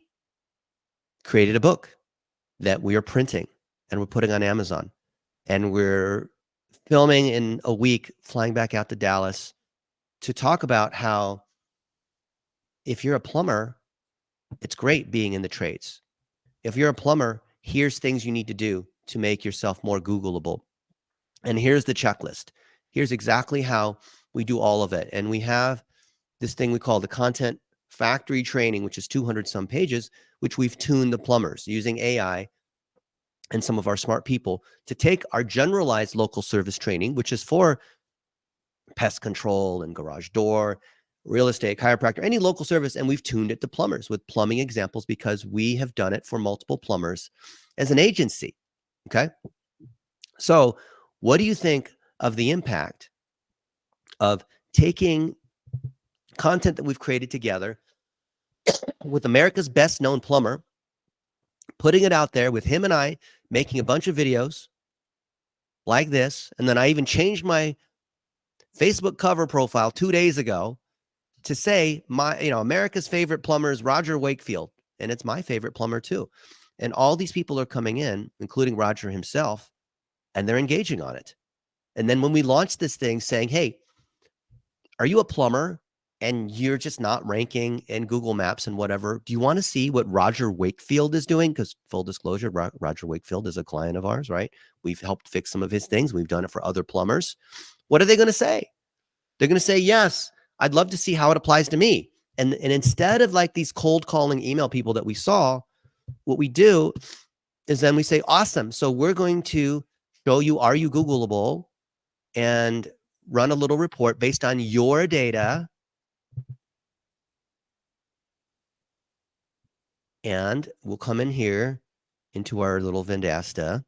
created a book that we are printing and we're putting on Amazon, and we're filming in a week, flying back out to Dallas to talk about how if you're a plumber, it's great being in the trades. If you're a plumber, here's things you need to do to make yourself more Googleable. And here's the checklist. Here's exactly how we do all of it. And we have this thing we call the content factory training, which is 200 some pages, which we've tuned the plumbers using AI and some of our smart people to take our generalized local service training, which is for pest control and garage door, real estate, chiropractor, any local service. And we've tuned it to plumbers with plumbing examples because we have done it for multiple plumbers as an agency. Okay. So what do you think of the impact of taking content that we've created together with America's best known plumber, putting it out there with him and I making a bunch of videos like this? And then I even changed my Facebook cover profile 2 days ago to say America's favorite plumber is Roger Wakefield. And it's my favorite plumber too. And all these people are coming in, including Roger himself, and they're engaging on it. And then when we launched this thing saying, hey, are you a plumber and you're just not ranking in Google Maps and whatever? Do you want to see what Roger Wakefield is doing? Because full disclosure, Roger Wakefield is a client of ours, right? We've helped fix some of his things. We've done it for other plumbers. What are they going to say? They're going to say, yes, I'd love to see how it applies to me. And instead of like these cold calling email people that we saw, what we do is then we say, awesome. So we're going to show you, are you Googleable? And run a little report based on your data. And we'll come in here into our little Vendasta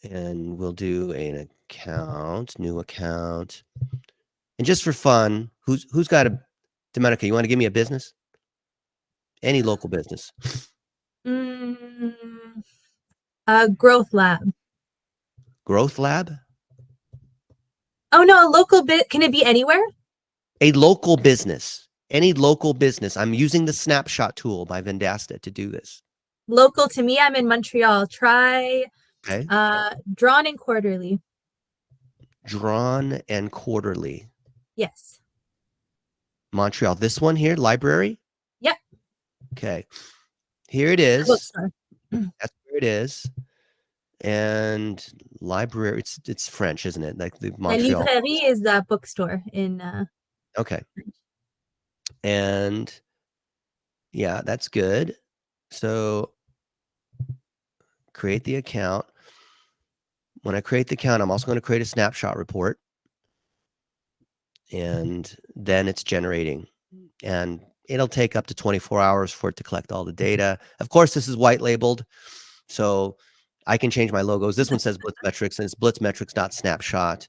and we'll do an account, new account. And just for fun, who's got a, Domenica, you want to give me a business? Any local business. Growth Lab. Growth Lab? Oh no, a local bit. Can it be anywhere? A local business. Any local business. I'm using the snapshot tool by Vendasta to do this. Local to me, I'm in Montreal. Try Okay. Drawn and Quarterly. Drawn and Quarterly. Yes. Montreal. This one here, library? Yep. Okay. Here it is. Bookstore. That's where it is. And library, it's French, isn't it? Like the La Montreal. librairie is the bookstore in Okay. And yeah, that's good. So create the account. When I create the account, I'm also going to create a snapshot report. And then it's generating. And it'll take up to 24 hours for it to collect all the data. Of course, this is white labeled, so I can change my logos. This one says Blitz Metrics, and it's blitzmetrics.snapshot.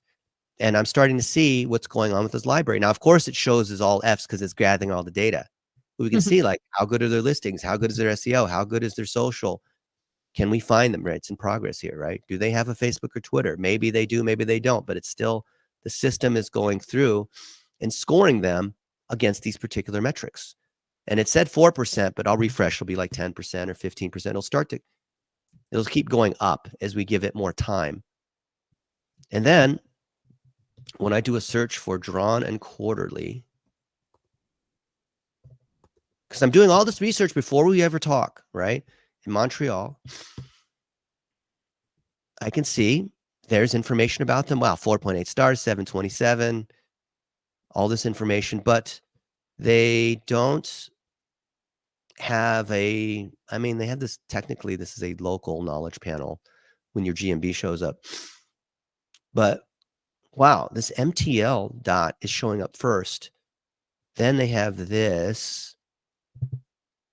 And I'm starting to see what's going on with this library. Now, of course, it shows as all Fs because it's gathering all the data. But we can see, like, how good are their listings? How good is their SEO? How good is their social? Can we find them? Right? It's in progress here, right? Do they have a Facebook or Twitter? Maybe they do, maybe they don't, but it's still, the system is going through and scoring them against these particular metrics. And it said 4%, but I'll refresh. It'll be like 10% or 15%. It'll keep going up as we give it more time. And then when I do a search for Drawn and Quarterly, because I'm doing all this research before we ever talk, right? In Montreal, I can see there's information about them. Wow, 4.8 stars, 727, all this information, but they don't have they have this, technically, this is a local knowledge panel when your GMB shows up. But wow, this MTL dot is showing up first. Then they have this.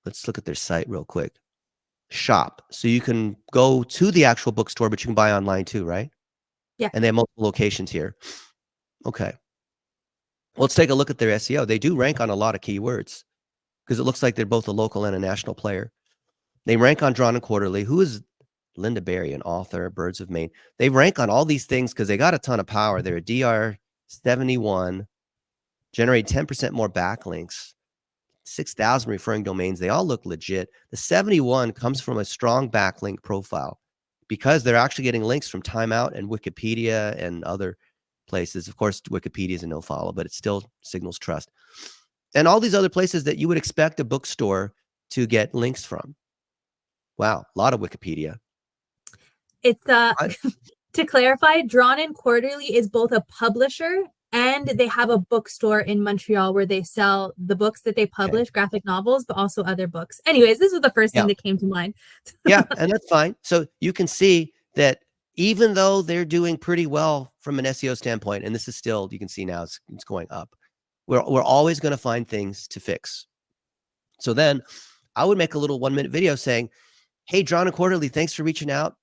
Let's look at their site real quick. Shop. So you can go to the actual bookstore, but you can buy online too, right? Yeah. And they have multiple locations here. Okay. Let's take a look at their SEO. They do rank on a lot of keywords because it looks like they're both a local and a national player. They rank on Drawn and Quarterly. Who is Linda Berry, an author, Birds of Maine? They rank on all these things because they got a ton of power. They're a DR 71, generate 10% more backlinks, 6,000 referring domains. They all look legit. The 71 comes from a strong backlink profile because they're actually getting links from Time Out and Wikipedia and other places. Of course, Wikipedia is a no follow, but it still signals trust. And all these other places that you would expect a bookstore to get links from. Wow, a lot of Wikipedia. It's to clarify, Drawn and Quarterly is both a publisher and they have a bookstore in Montreal where they sell the books that they publish, graphic novels, but also other books. Anyways, this was the first thing that came to mind. Yeah, and that's fine. So you can see that even though they're doing pretty well from an SEO standpoint, and this is still, you can see now it's going up, we're always going to find things to fix. So then I would make a little 1-minute video saying, hey, Drawn and Quarterly, thanks for reaching out.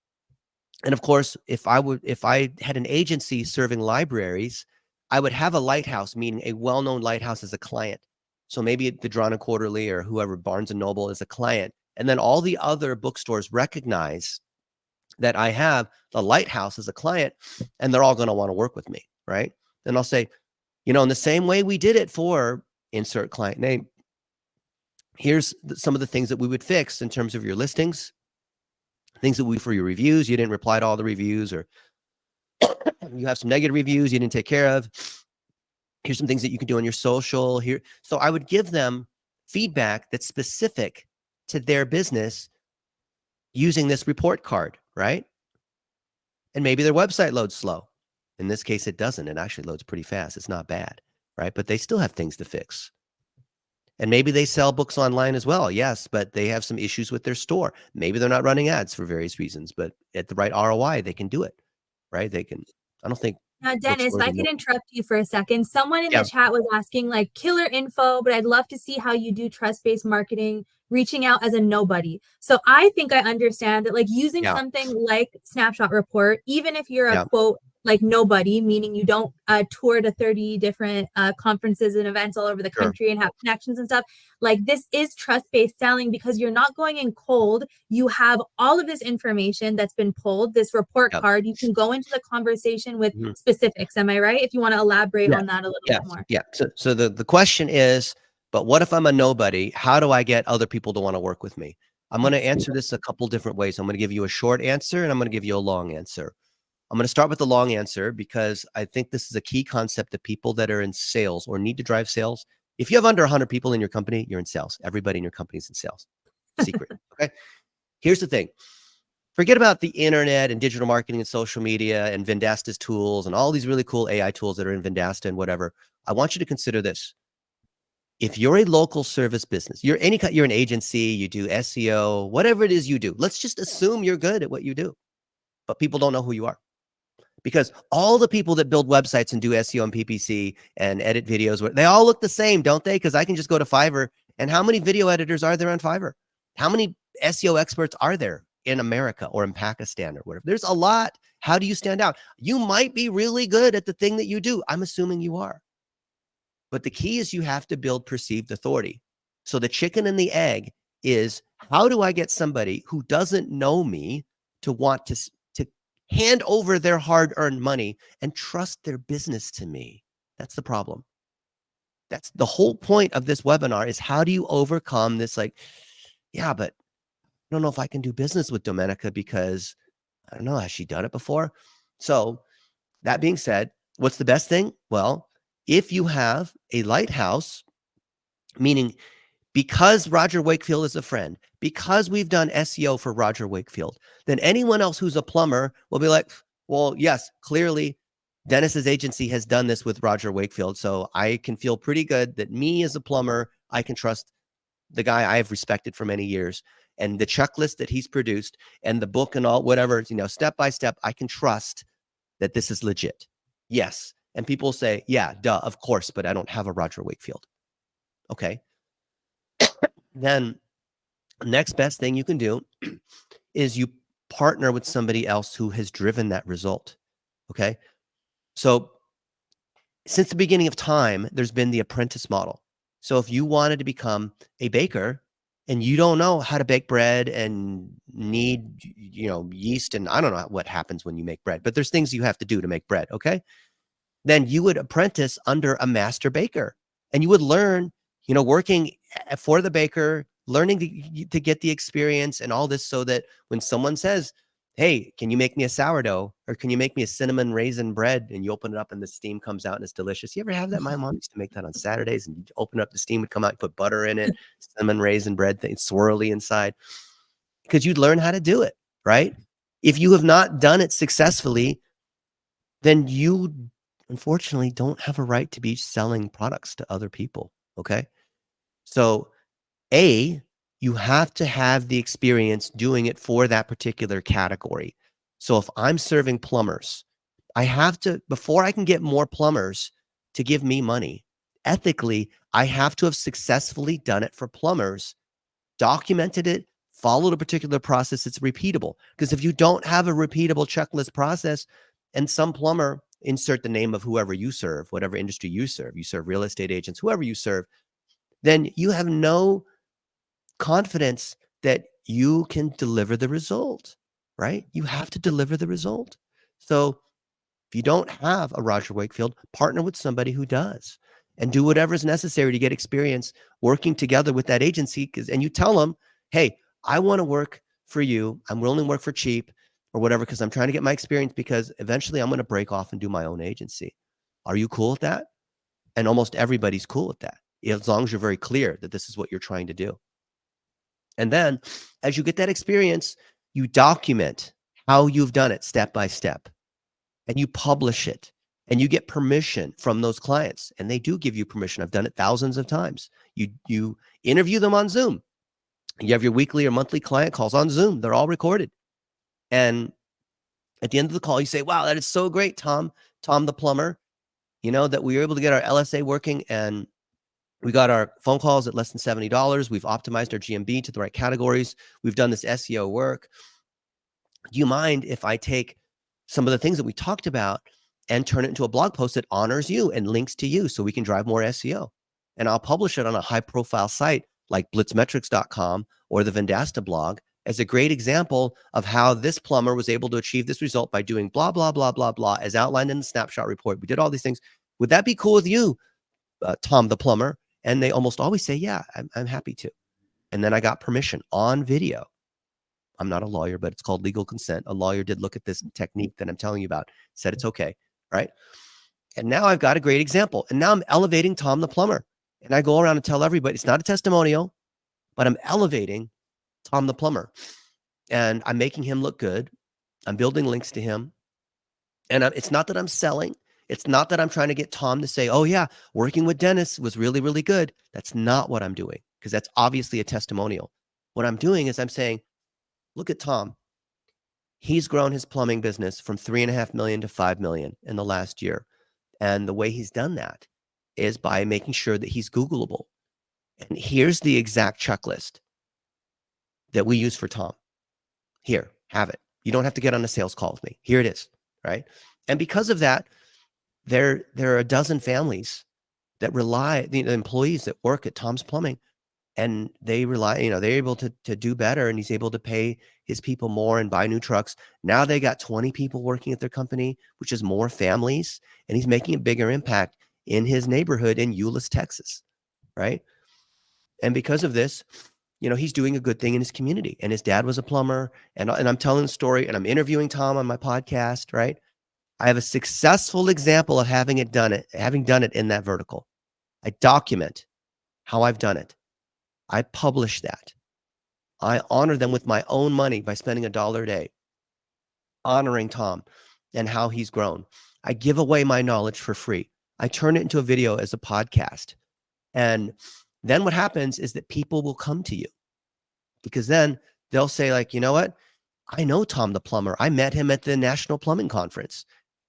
And of course, if I had an agency serving libraries, I would have a lighthouse, meaning a well-known lighthouse, as a client. So maybe the Drawn and Quarterly or whoever, Barnes and Noble, is a client. And then all the other bookstores recognize that I have the lighthouse as a client, and they're all going to want to work with me, right? And I'll say, in the same way we did it for insert client name, here's some of the things that we would fix in terms of your listings, things that for your reviews, you didn't reply to all the reviews, or you have some negative reviews you didn't take care of. Here's some things that you can do on your social here. So I would give them feedback that's specific to their business using this report card, right? And maybe their website loads slow. In this case, it doesn't. It actually loads pretty fast. It's not bad, right? But they still have things to fix. And maybe they sell books online as well. Yes, but they have some issues with their store. Maybe they're not running ads for various reasons, but at the right ROI, they can do it, right? They can. I don't think. Now, Dennis, if I could interrupt you for a second. Someone in the chat was asking, like, killer info, but I'd love to see how you do trust-based marketing, reaching out as a nobody. So I think I understand that, like, using something like Snapshot Report, even if you're a quote, like, nobody, meaning you don't tour to 30 different conferences and events all over the country and have connections and stuff, like, this is trust-based selling because you're not going in cold. You have all of this information that's been pulled, this report card. You can go into the conversation with specifics. Am I right? If you want to elaborate on that a little bit more. Yeah. So the question is, but what if I'm a nobody? How do I get other people to want to work with me? I'm going to answer this a couple different ways. I'm going to give you a short answer and I'm going to give you a long answer. I'm going to start with the long answer because I think this is a key concept that people that are in sales or need to drive sales. If you have under 100 people in your company, you're in sales. Everybody in your company is in sales. Secret. Okay. Here's the thing. Forget about the internet and digital marketing and social media and Vendasta's tools and all these really cool AI tools that are in Vendasta and whatever. I want you to consider this. if you're a local service business, you're an agency, you do SEO, whatever it is you do, let's just assume you're good at what you do, but people don't know who you are. Because all the people that build websites and do SEO and PPC and edit videos, they all look the same, don't they? Because I can just go to Fiverr. And how many video editors are there on Fiverr? How many SEO experts are there in America or in Pakistan or whatever? There's a lot. How do you stand out? You might be really good at the thing that you do. I'm assuming you are. But the key is you have to build perceived authority. So the chicken and the egg is, how do I get somebody who doesn't know me to want to hand over their hard-earned money and trust their business to me? That's the problem. That's the whole point of this webinar, is how do you overcome this, like, yeah, but I don't know if I can do business with Domenica because I don't know, has she done it before? So that being said, what's the best thing? Well, if you have a lighthouse, meaning because Roger Wakefield is a friend, because we've done SEO for Roger Wakefield, then anyone else who's a plumber will be like, well, yes, clearly Dennis's agency has done this with Roger Wakefield. So I can feel pretty good that me as a plumber, I can trust the guy I've respected for many years, and the checklist that he's produced and the book and all, whatever, step by step, I can trust that this is legit. Yes. And people say, yeah, duh, of course, but I don't have a Roger Wakefield. Okay. Then next best thing you can do is you partner with somebody else who has driven that result. Okay. So since the beginning of time, there's been the apprentice model. So if you wanted to become a baker and you don't know how to bake bread and need, yeast, and I don't know what happens when you make bread, but there's things you have to do to make bread. Okay. Then you would apprentice under a master baker, and you would learn, working for the baker, learning to get the experience and all this, so that when someone says, hey, can you make me a sourdough, or can you make me a cinnamon raisin bread? And you open it up and the steam comes out and it's delicious. You ever have that? My mom used to make that on Saturdays, and you open up, the steam would come out, you put butter in it, cinnamon raisin bread thing, swirly inside, because you'd learn how to do it, right? If you have not done it successfully, then you unfortunately don't have a right to be selling products to other people. Okay. So you have to have the experience doing it for that particular category. So if I'm serving plumbers, I have to, before I can get more plumbers to give me money, ethically, I have to have successfully done it for plumbers, documented it, followed a particular process that's repeatable. Because if you don't have a repeatable checklist process, and some plumber, insert the name of whoever you serve, whatever industry you serve real estate agents, whoever you serve, then you have no confidence that you can deliver the result, right? You have to deliver the result. So if you don't have a Roger Wakefield, partner with somebody who does, and do whatever is necessary to get experience working together with that agency. And you tell them, hey, I want to work for you. I'm willing to work for cheap or whatever, because I'm trying to get my experience, because eventually I'm going to break off and do my own agency. Are you cool with that? And almost everybody's cool with that, as long as you're very clear that this is what you're trying to do. And then as you get that experience, you document how you've done it step by step, and you publish it, and you get permission from those clients. And they do give you permission. I've done it thousands of times. You interview them on Zoom. You have your weekly or monthly client calls on Zoom. They're all recorded. And at the end of the call, you say, wow, that is so great, Tom the plumber, that we were able to get our LSA working, and we got our phone calls at less than $70. We've optimized our GMB to the right categories. We've done this SEO work. Do you mind if I take some of the things that we talked about and turn it into a blog post that honors you and links to you, so we can drive more SEO? And I'll publish it on a high profile site like blitzmetrics.com or the Vendasta blog as a great example of how this plumber was able to achieve this result by doing blah, blah, blah, blah, blah, as outlined in the snapshot report. We did all these things. Would that be cool with you, Tom the plumber? And they almost always say, yeah, I'm happy to. And then I got permission on video. I'm not a lawyer, but it's called legal consent. A lawyer did look at this technique that I'm telling you about, said it's okay, right? And now I've got a great example. And now I'm elevating Tom the plumber. And I go around and tell everybody, it's not a testimonial, but I'm elevating Tom the plumber. And I'm making him look good. I'm building links to him. And it's not that I'm selling. It's not that I'm trying to get Tom to say, oh yeah, working with Dennis was really, really good. That's not what I'm doing, because that's obviously a testimonial. What I'm doing is I'm saying, look at Tom. He's grown his plumbing business from 3.5 million to 5 million in the last year. And the way he's done that is by making sure that he's Googleable. And here's the exact checklist that we use for Tom. Here, have it. You don't have to get on a sales call with me. Here it is, right? And because of that, there are a dozen families that rely, the employees that work at Tom's Plumbing, and they rely, they're able to do better, and he's able to pay his people more and buy new trucks. Now they got 20 people working at their company, which is more families, and he's making a bigger impact in his neighborhood in Euless, Texas, right? And because of this, he's doing a good thing in his community. And his dad was a plumber, and I'm telling the story, and I'm interviewing Tom on my podcast, right? I have a successful example of having done it in that vertical. I document how I've done it. I publish that. I honor them with my own money by spending $1 a day, honoring Tom and how he's grown. I give away my knowledge for free. I turn it into a video as a podcast. And then what happens is that people will come to you, because then they'll say, like, you know what? I know Tom the plumber. I met him at the National Plumbing Conference.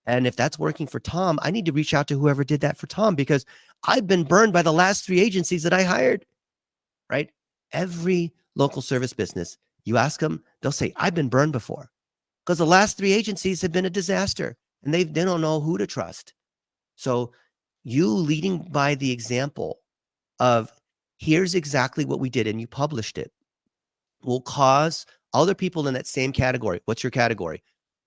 And if that's working for Tom, I need to reach out to whoever did that for Tom, because I've been burned by the last 3 agencies that I hired, right? Every local service business, you ask them, they'll say, I've been burned before, because the last 3 agencies have been a disaster and they don't know who to trust. So you leading by the example of here's exactly what we did, and you published it, will cause other people in that same category. What's your category?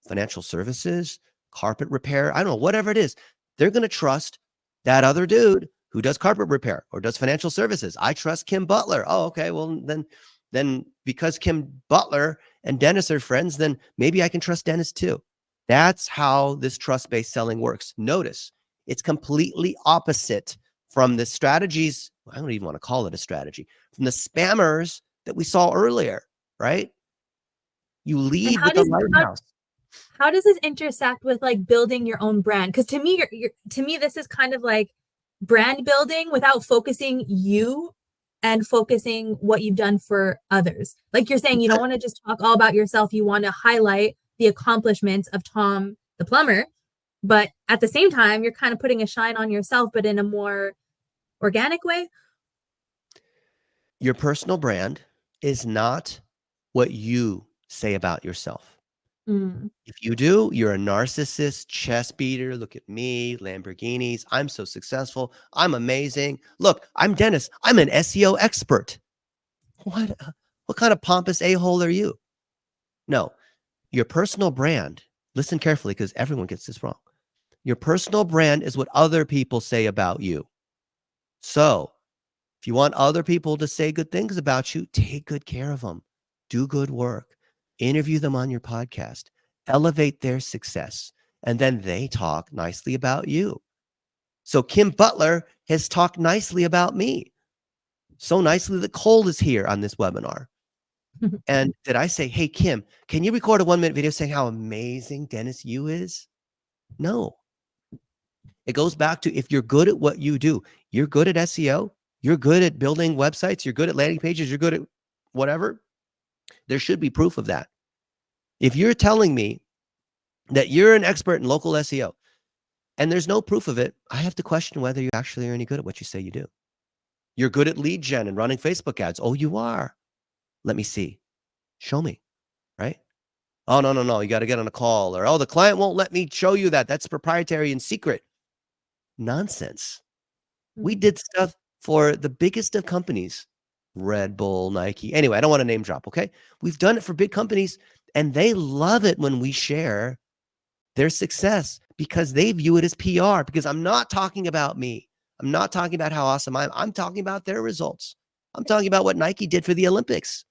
Financial services, carpet repair, I don't know, whatever it is. They're going to trust that other dude who does carpet repair or does financial services. I trust Kim Butler. Oh, okay. Well, then because Kim Butler and Dennis are friends, then maybe I can trust Dennis too. That's how this trust-based selling works. Notice it's completely opposite from the strategies. I don't even want to call it a strategy, from the spammers that we saw earlier, right? You lead with the lighthouse. How does this intersect with like building your own brand? Because to me, this is kind of like brand building without focusing you and focusing what you've done for others. Like you're saying, you don't want to just talk all about yourself. You want to highlight the accomplishments of Tom the plumber, but at the same time, you're kind of putting a shine on yourself, but in a more organic way. Your personal brand is not what you say about yourself. If you do, you're a narcissist, chest beater. Look at me, Lamborghinis. I'm so successful. I'm amazing. Look, I'm Dennis. I'm an SEO expert. What kind of pompous a-hole are you? No, your personal brand, listen carefully because everyone gets this wrong. Your personal brand is what other people say about you. So if you want other people to say good things about you, take good care of them. Do good work. Interview them on your podcast. Elevate their success. And then they talk nicely about you. So Kim Butler has talked nicely about me. So nicely that Cole is here on this webinar. And did I say, hey, Kim, can you record a 1-minute video saying how amazing Dennis Yu is? No. It goes back to, if you're good at what you do, you're good at SEO, you're good at building websites, you're good at landing pages, you're good at whatever, there should be proof of that. If you're telling me that you're an expert in local SEO and there's no proof of it, I have to question whether you actually are any good at what you say you do. You're good at lead gen and running Facebook ads. Oh, you are. Let me see. Show me, right? Oh, no. You got to get on a call. Or, oh, the client won't let me show you that. That's proprietary and secret. Nonsense. We did stuff for the biggest of companies, Red Bull, Nike. Anyway, I don't want to name drop, okay? We've done it for big companies, and they love it when we share their success because they view it as PR, because I'm not talking about me. I'm not talking about how awesome I am. I'm talking about their results. I'm talking about what Nike did for the Olympics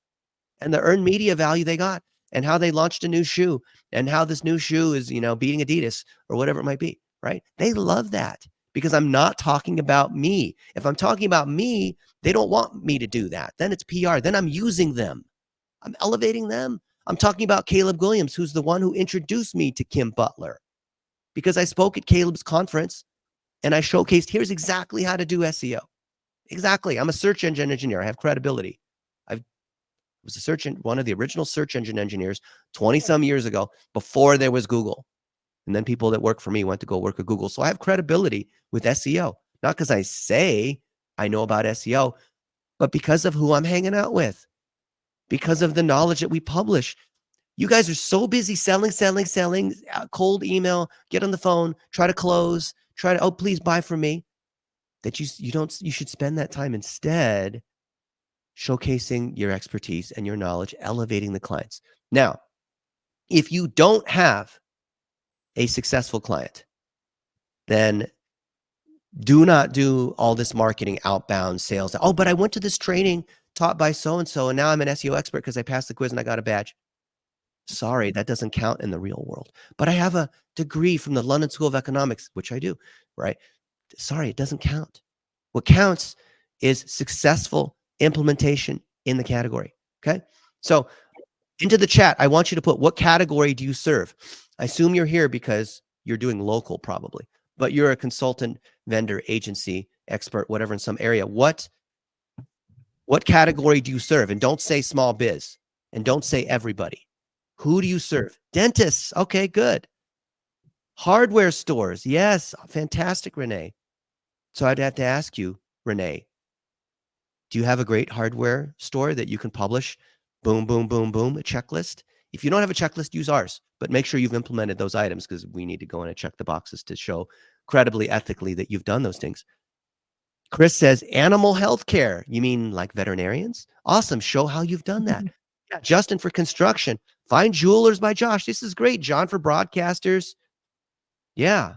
and the earned media value they got and how they launched a new shoe and how this new shoe is, beating Adidas or whatever it might be, right? They love that because I'm not talking about me. If I'm talking about me, they don't want me to do that. Then it's PR. Then I'm using them. I'm elevating them. I'm talking about Caleb Williams, who's the one who introduced me to Kim Butler. because I spoke at Caleb's conference and I showcased here's exactly how to do SEO. Exactly. I'm a search engine engineer. I have credibility. I was one of the original search engine engineers 20 some years ago before there was Google. And then people that work for me went to go work at Google. So I have credibility with SEO, not because I say I know about SEO, but because of who I'm hanging out with, because of the knowledge that we publish. You guys are so busy selling, cold email, get on the phone, try to close, oh, please buy from me, that you should spend that time instead showcasing your expertise and your knowledge, elevating the clients. Now, if you don't have a successful client, then do not do all this marketing, outbound sales. Oh, but I went to this training taught by so-and-so, and now I'm an SEO expert because I passed the quiz and I got a badge. Sorry, that doesn't count in the real world. But I have a degree from the London School of Economics, which I do, right? Sorry, it doesn't count. What counts is successful implementation in the category, okay? So into the chat, I want you to put, what category do you serve? I assume you're here because you're doing local probably, but you're a consultant, vendor, agency, expert, whatever in some area. What category do you serve? And don't say small biz, and don't say everybody. Who do you serve? Dentists. Okay, good. Hardware stores. Yes, fantastic, Renee. So I'd have to ask you, Renee, do you have a great hardware store that you can publish? Boom, boom, boom, boom, a checklist. If you don't have a checklist, use ours, but make sure you've implemented those items, because we need to go in and check the boxes to show credibly, ethically that you've done those things. Chris says, animal health care. You mean like veterinarians? Awesome. Show how you've done that. Yeah, Justin, for construction. Find Jewelers by Josh. This is great. John, for broadcasters. Yeah.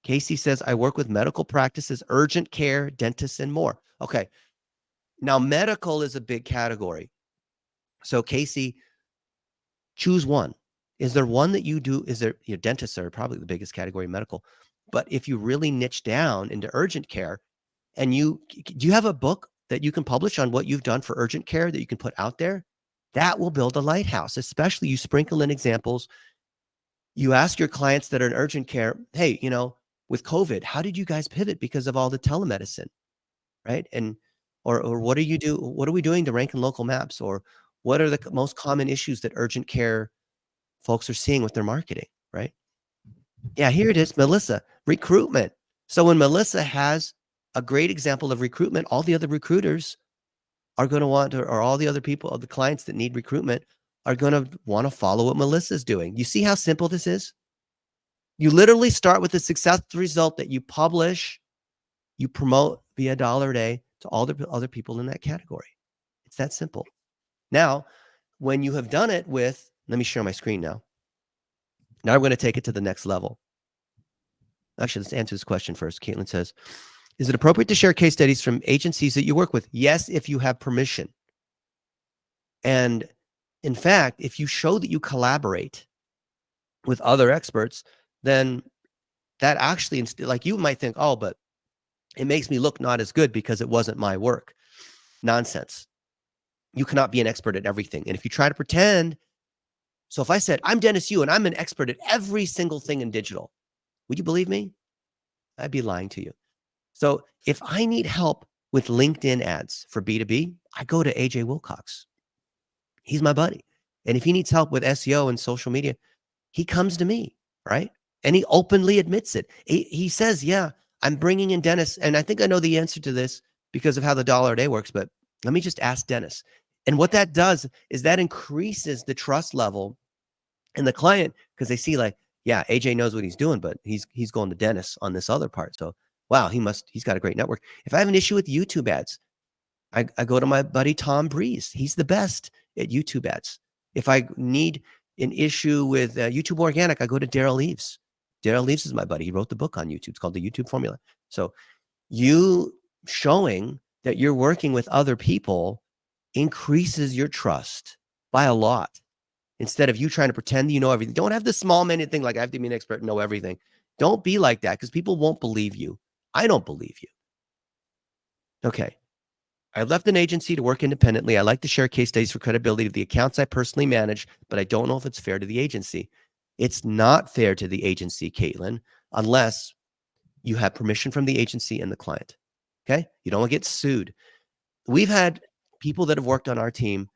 Casey says, I work with medical practices, urgent care, dentists, and more. Okay. Now, medical is a big category. So, Casey, choose one. Is there one that you do? Is there, dentists are probably the biggest category, medical. But if you really niche down into urgent care, and do you have a book that you can publish on what you've done for urgent care that you can put out there? That will build a lighthouse, especially you sprinkle in examples. You ask your clients that are in urgent care, hey, with COVID, how did you guys pivot because of all the telemedicine, right? And or what are we doing to rank in local maps? Or what are the most common issues that urgent care folks are seeing with their marketing, right? Yeah, here it is, Melissa, recruitment. So when Melissa has a great example of recruitment, all the other recruiters are going to want to, or all the other people, the clients that need recruitment are going to want to follow what Melissa's doing. You see how simple this is? You literally start with the success result that you publish, you promote via $1 a day to all the other people in that category. It's that simple. Now, when you have done it with, let me share my screen now. Now I'm going to take it to the next level. Actually, let's answer this question first. Caitlin says, is it appropriate to share case studies from agencies that you work with? Yes, if you have permission. And in fact, if you show that you collaborate with other experts, then that actually, like, you might think, oh, but it makes me look not as good because it wasn't my work. Nonsense. You cannot be an expert at everything. And if you try to pretend, so if I said, I'm Dennis Yu and I'm an expert at every single thing in digital, would you believe me? I'd be lying to you. So if I need help with LinkedIn ads for B2B, I go to AJ Wilcox. He's my buddy. And if he needs help with SEO and social media, he comes to me, right? And he openly admits it. He says, yeah, I'm bringing in Dennis. And I think I know the answer to this because of how the $1 a day works, but let me just ask Dennis. And what that does is that increases the trust level in the client, because they see, like, yeah, AJ knows what he's doing, but he's going to Dennis on this other part. So, wow, he's got a great network. If I have an issue with YouTube ads, I go to my buddy Tom Breeze. He's the best at YouTube ads. If I need an issue with YouTube organic, I go to Daryl Eves. Daryl Eves is my buddy. He wrote the book on YouTube. It's called The YouTube Formula. So you showing that you're working with other people increases your trust by a lot. Instead of you trying to pretend you know everything. Don't have the small-minded thing like I have to be an expert and know everything. Don't be like that, because people won't believe you. I don't believe you. Okay. I left an agency to work independently. I like to share case studies for credibility of the accounts I personally manage, but I don't know if it's fair to the agency. It's not fair to the agency, Caitlin, unless you have permission from the agency and the client. Okay? You don't want to get sued. We've had people that have worked on our team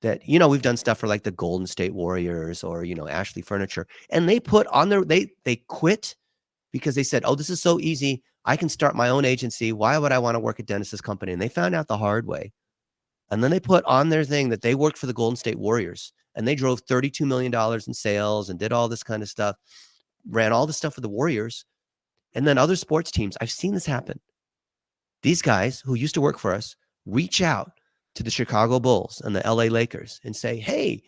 that, you know, we've done stuff for like the Golden State Warriors or, you know, Ashley Furniture, and they put on their, they quit because they said, oh, this is so easy. I can start my own agency. Why would I want to work at Dennis's company? And they found out the hard way. And then they put on their thing that they worked for the Golden State Warriors and they drove $32 million in sales and did all this kind of stuff, ran all this stuff for the Warriors. And then other sports teams, I've seen this happen. These guys who used to work for us reach out to the Chicago Bulls and the LA Lakers and say, hey,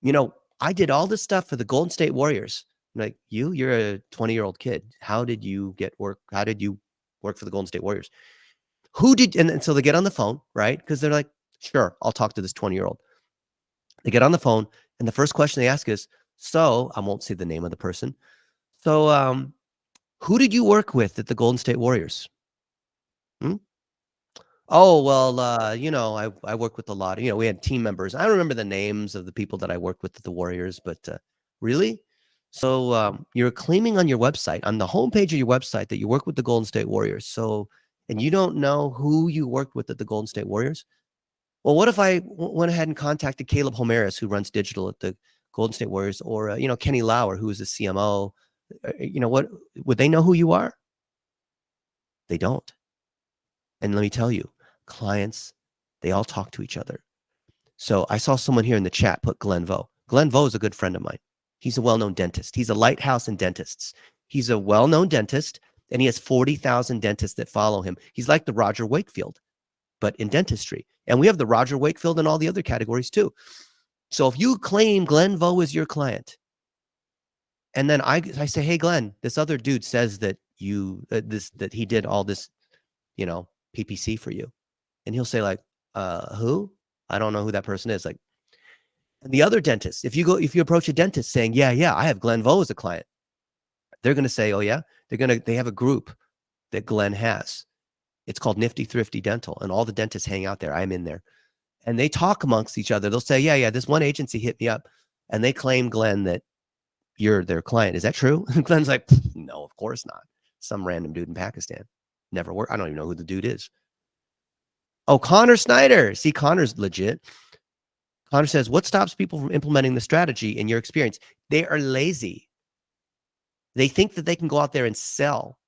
you know, I did all this stuff for the Golden State Warriors. I'm like, you're a 20-year-old kid. How did you get work? How did you work for the Golden State Warriors? Who did, and so they get on the phone, right? Because they're like, sure, I'll talk to this 20-year-old. They get on the phone, and the first question they ask is, so, I won't say the name of the person. So, who did you work with at the Golden State Warriors? Oh, well, you know, I work with a lot of, you know, we had team members. I don't remember the names of the people that I worked with at the Warriors, but really? So you're claiming on your website, on the homepage of your website, that you work with the Golden State Warriors. So, and you don't know who you worked with at the Golden State Warriors? Well, what if I went ahead and contacted Caleb Homeris, who runs digital at the Golden State Warriors, or, you know, Kenny Lauer, who is the CMO? You know what? Would they know who you are? They don't. And let me tell you, clients, they all talk to each other. So I saw someone here in the chat put Glenn Vo. Glenn Vo is a good friend of mine. He's a well-known dentist. He's a lighthouse in dentists. He's a well-known dentist, and he has 40,000 dentists that follow him. He's like the Roger Wakefield, but in dentistry. And we have the Roger Wakefield in all the other categories too. So if you claim Glenn Vo is your client, and then I say, hey, Glenn, this other dude says that that he did all this, you know, PPC for you. And he'll say like, who? I don't know who that person is. Like, and the other dentist, if you approach a dentist saying, yeah, I have Glenn Vo as a client, they're going to say, oh yeah, they have a group that Glenn has. It's called Nifty Thrifty Dental. And all the dentists hang out there. I'm in there. And they talk amongst each other. They'll say, yeah, this one agency hit me up and they claim, Glenn, that you're their client. Is that true? And Glenn's like, no, of course not. Some random dude in Pakistan. Never worked. I don't even know who the dude is. Oh, Connor Snyder. See, Connor's legit. Connor says, what stops people from implementing the strategy in your experience? They are lazy. They think that they can go out there and sell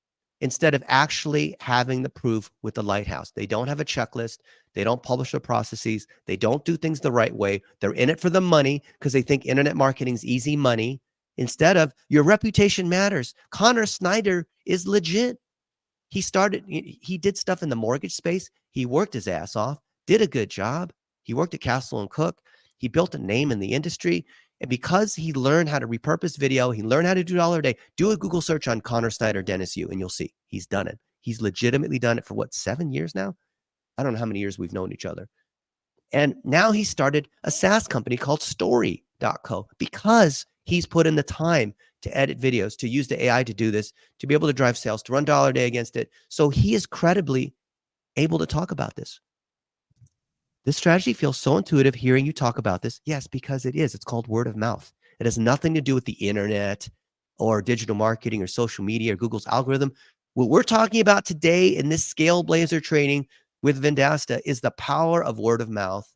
instead of actually having the proof with the Lighthouse. They don't have a checklist. They don't publish their processes. They don't do things the right way. They're in it for the money because they think internet marketing is easy money instead of your reputation matters. Connor Snyder is legit. He did stuff in the mortgage space. He worked his ass off, did a good job. He worked at Castle and Cook. He built a name in the industry. And because he learned how to repurpose video, he learned how to do $1 a day. Do a Google search on Connor Snyder, Dennis Yu, and you'll see he's done it. He's legitimately done it for what, 7 years now? I don't know how many years we've known each other. And now he started a SaaS company called Story.co because he's put in the time to edit videos, to use the AI to do this, to be able to drive sales, to run $1 a day against it. So he is credibly able to talk about this. This strategy feels so intuitive hearing you talk about this. Yes, because it is. It's called word of mouth. It has nothing to do with the internet or digital marketing or social media or Google's algorithm. What we're talking about today in this Scale Blazer training with Vendasta is the power of word of mouth,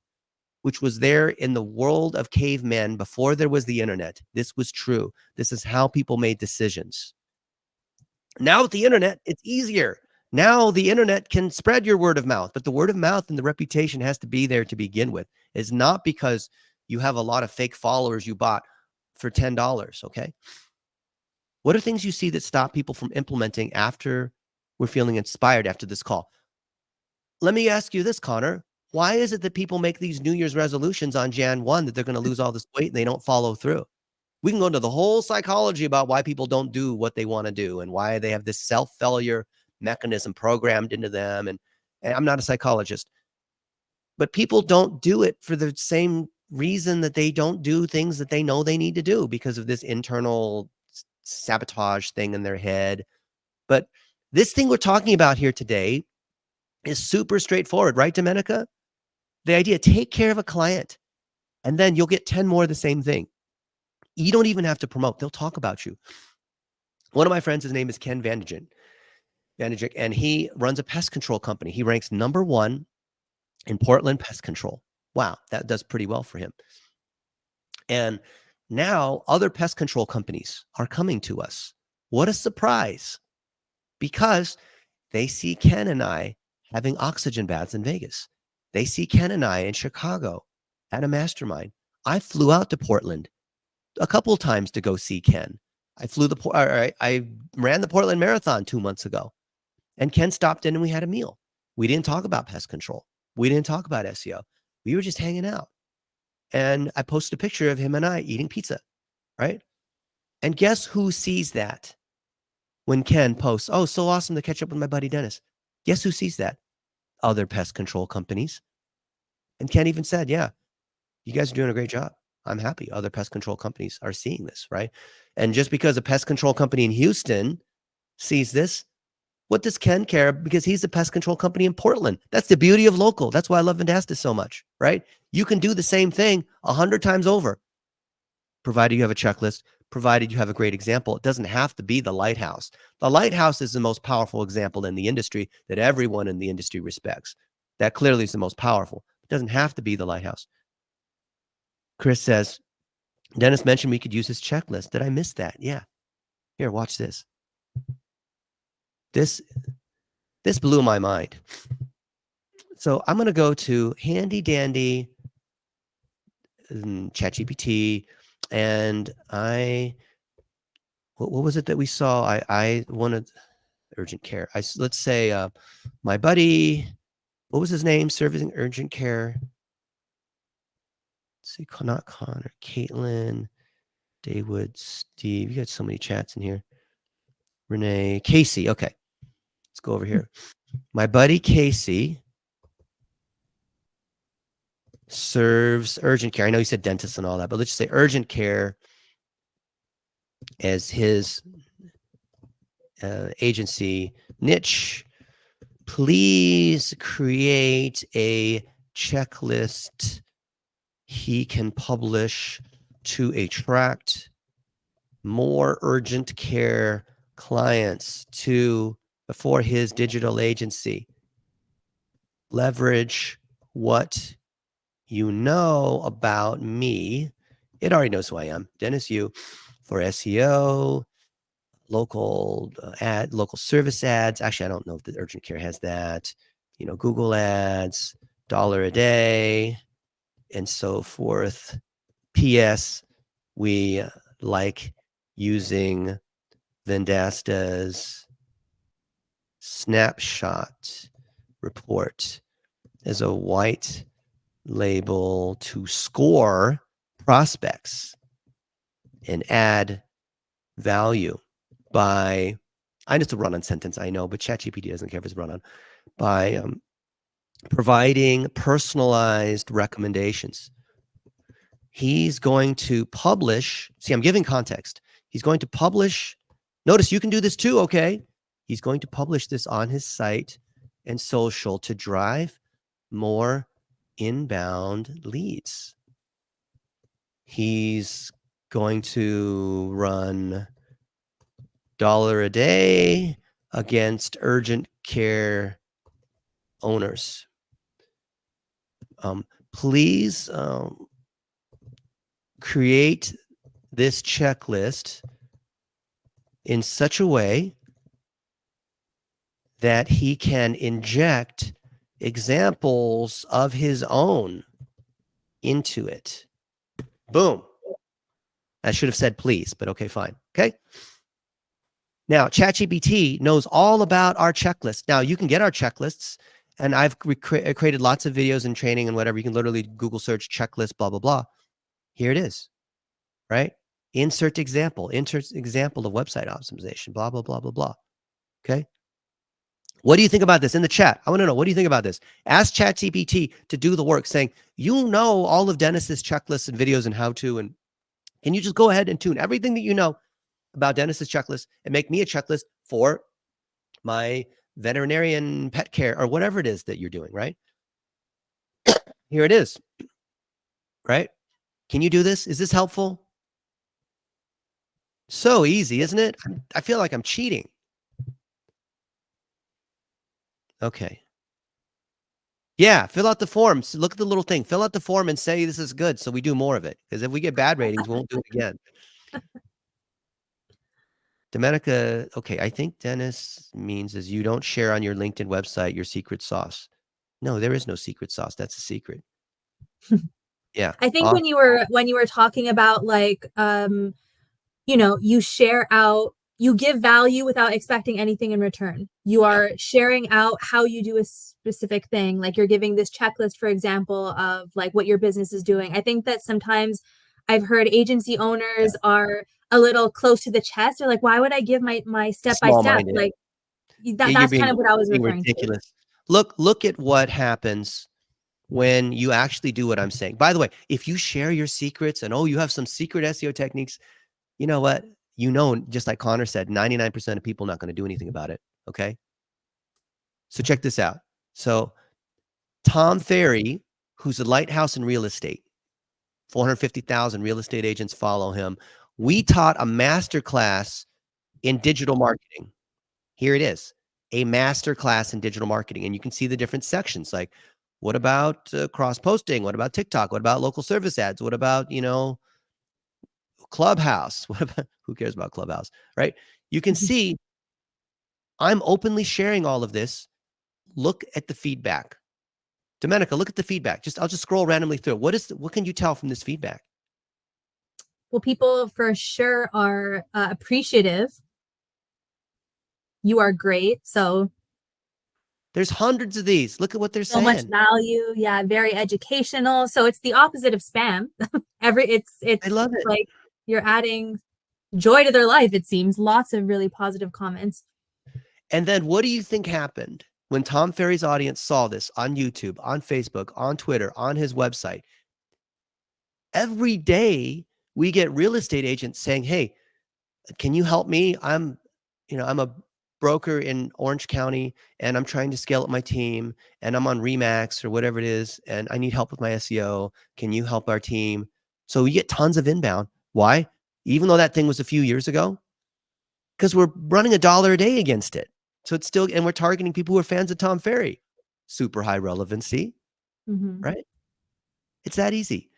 which was there in the world of cavemen before there was the internet. This was true. This is how people made decisions. Now with the internet, it's easier. Now the internet can spread your word of mouth, but the word of mouth and the reputation has to be there to begin with. It's not because you have a lot of fake followers you bought for $10, okay? What are things you see that stop people from implementing after we're feeling inspired after this call? Let me ask you this, Connor. Why is it that people make these New Year's resolutions on Jan 1 that they're going to lose all this weight and they don't follow through? We can go into the whole psychology about why people don't do what they want to do and why they have this self-failure mechanism programmed into them. And I'm not a psychologist, but people don't do it for the same reason that they don't do things that they know they need to do because of this internal sabotage thing in their head. But this thing we're talking about here today is super straightforward, right, Domenica? The idea, take care of a client, and then you'll get 10 more of the same thing. You don't even have to promote. They'll talk about you. One of my friends, his name is Ken Vandijic, and he runs a pest control company. He ranks #1 in Portland pest control. Wow, that does pretty well for him. And now other pest control companies are coming to us. What a surprise, because they see Ken and I having oxygen baths in Vegas. They see Ken and I in Chicago at a mastermind. I flew out to Portland a couple of times to go see Ken. I ran the Portland Marathon 2 months ago, and Ken stopped in and we had a meal. We didn't talk about pest control. We didn't talk about SEO. We were just hanging out. And I posted a picture of him and I eating pizza, right? And guess who sees that when Ken posts, "Oh, so awesome to catch up with my buddy Dennis." Guess who sees that? Other pest control companies. And Ken even said, "Yeah, you guys are doing a great job. I'm happy other pest control companies are seeing this," right? And just because a pest control company in Houston sees this, what does Ken care? Because he's a pest control company in Portland. That's the beauty of local. That's why I love Vendasta so much, right? You can do the same thing 100 times over, provided you have a checklist, provided you have a great example. It doesn't have to be the Lighthouse. The Lighthouse is the most powerful example in the industry that everyone in the industry respects. That clearly is the most powerful. It doesn't have to be the Lighthouse. Chris says, Dennis mentioned we could use his checklist. Did I miss that? Yeah. Here, watch this. This blew my mind. So I'm going to go to handy dandy ChatGPT, and what was it that we saw? I wanted urgent care. Let's say my buddy, what was his name? Servicing urgent care. Let's see, not Connor, Caitlin, Daywood, Steve. You got so many chats in here. Renee, Casey. Okay, let's go over here. My buddy Casey serves urgent care. I know you said dentist and all that, but let's just say urgent care as his agency niche. Please create a checklist he can publish to attract more urgent care clients for his digital agency. Leverage what you know about me. It already knows who I am. Dennis Yu, for SEO, local local service ads. Actually, I don't know if the urgent care has that. Google ads, $1 a day, and so forth. P.S. We like using Vendasta's snapshot report as a white label to score prospects and add value by, I know it's a run-on sentence, I know, but ChatGPT doesn't care if it's run-on, by providing personalized recommendations. He's going to publish, see, I'm giving context. He's going to publish, notice you can do this too, okay? He's going to publish this on his site and social to drive more inbound leads. He's going to run $1 a day against urgent care owners. Please create this checklist in such a way that he can inject examples of his own into it. Boom. I should have said please, but okay, fine. Okay. Now, ChatGPT knows all about our checklist. Now, you can get our checklists, and I've created lots of videos and training and whatever. You can literally Google search checklist, blah, blah, blah. Here it is, right? Insert example of website optimization, blah, blah, blah, blah, blah. Okay. What do you think about this in the chat? I want to know, what do you think about this? Ask ChatGPT to do the work, saying, you know all of Dennis's checklists and videos and how to, and can you just go ahead and tune everything that you know about Dennis's checklist and make me a checklist for my veterinarian pet care or whatever it is that you're doing, right? Here it is, right? Can you do this? Is this helpful? So easy, isn't it? I feel like I'm cheating. Okay. Yeah, fill out the form. Look at the little thing. Fill out the form and say this is good so we do more of it. Because if we get bad ratings, we won't do it again. Domenica, okay, I think Dennis means is you don't share on your LinkedIn website your secret sauce. No, there is no secret sauce. That's a secret. Yeah. I think when you were talking about like you share out, you give value without expecting anything in return. You are sharing out how you do a specific thing. Like you're giving this checklist, for example, of like what your business is doing. I think that sometimes I've heard agency owners are a little close to the chest. They're like, why would I give my step by step? Small-minded. Like Yeah, you're that's kind of what I was being referring to. ridiculous. Look at what happens when you actually do what I'm saying. By the way, if you share your secrets and you have some secret SEO techniques, you know what? Just like Connor said, 99% of people not going to do anything about it. Okay. So check this out. So Tom Ferry, who's a lighthouse in real estate, 450,000 real estate agents follow him. We taught a master class in digital marketing. Here it is, a master class in digital marketing. And you can see the different sections. Like, what about cross posting? What about TikTok? What about local service ads? What about, Clubhouse? What about, who cares about Clubhouse, right? You can see I'm openly sharing all of this. Look at the feedback. Domenica, look at the feedback. I'll just scroll randomly through. What can you tell from this feedback? Well, people for sure are appreciative. You are great. So There's hundreds of these. Look at what they're so much saying. value. Yeah, very educational. So it's the opposite of spam. It's I love it. like you're adding joy to their life, it seems. Lots of really positive comments. And then what do you think happened when Tom Ferry's audience saw this on YouTube, on Facebook, on Twitter, on his website? Every day we get real estate agents saying, hey, can you help me? I'm a broker in Orange County and I'm trying to scale up my team and I'm on Remax or whatever it is. And I need help with my SEO. Can you help our team? So we get tons of inbound. Why? Even though that thing was a few years ago, because we're running $1 a day against it. So it's still, and we're targeting people who are fans of Tom Ferry. Super high relevancy, right? It's that easy.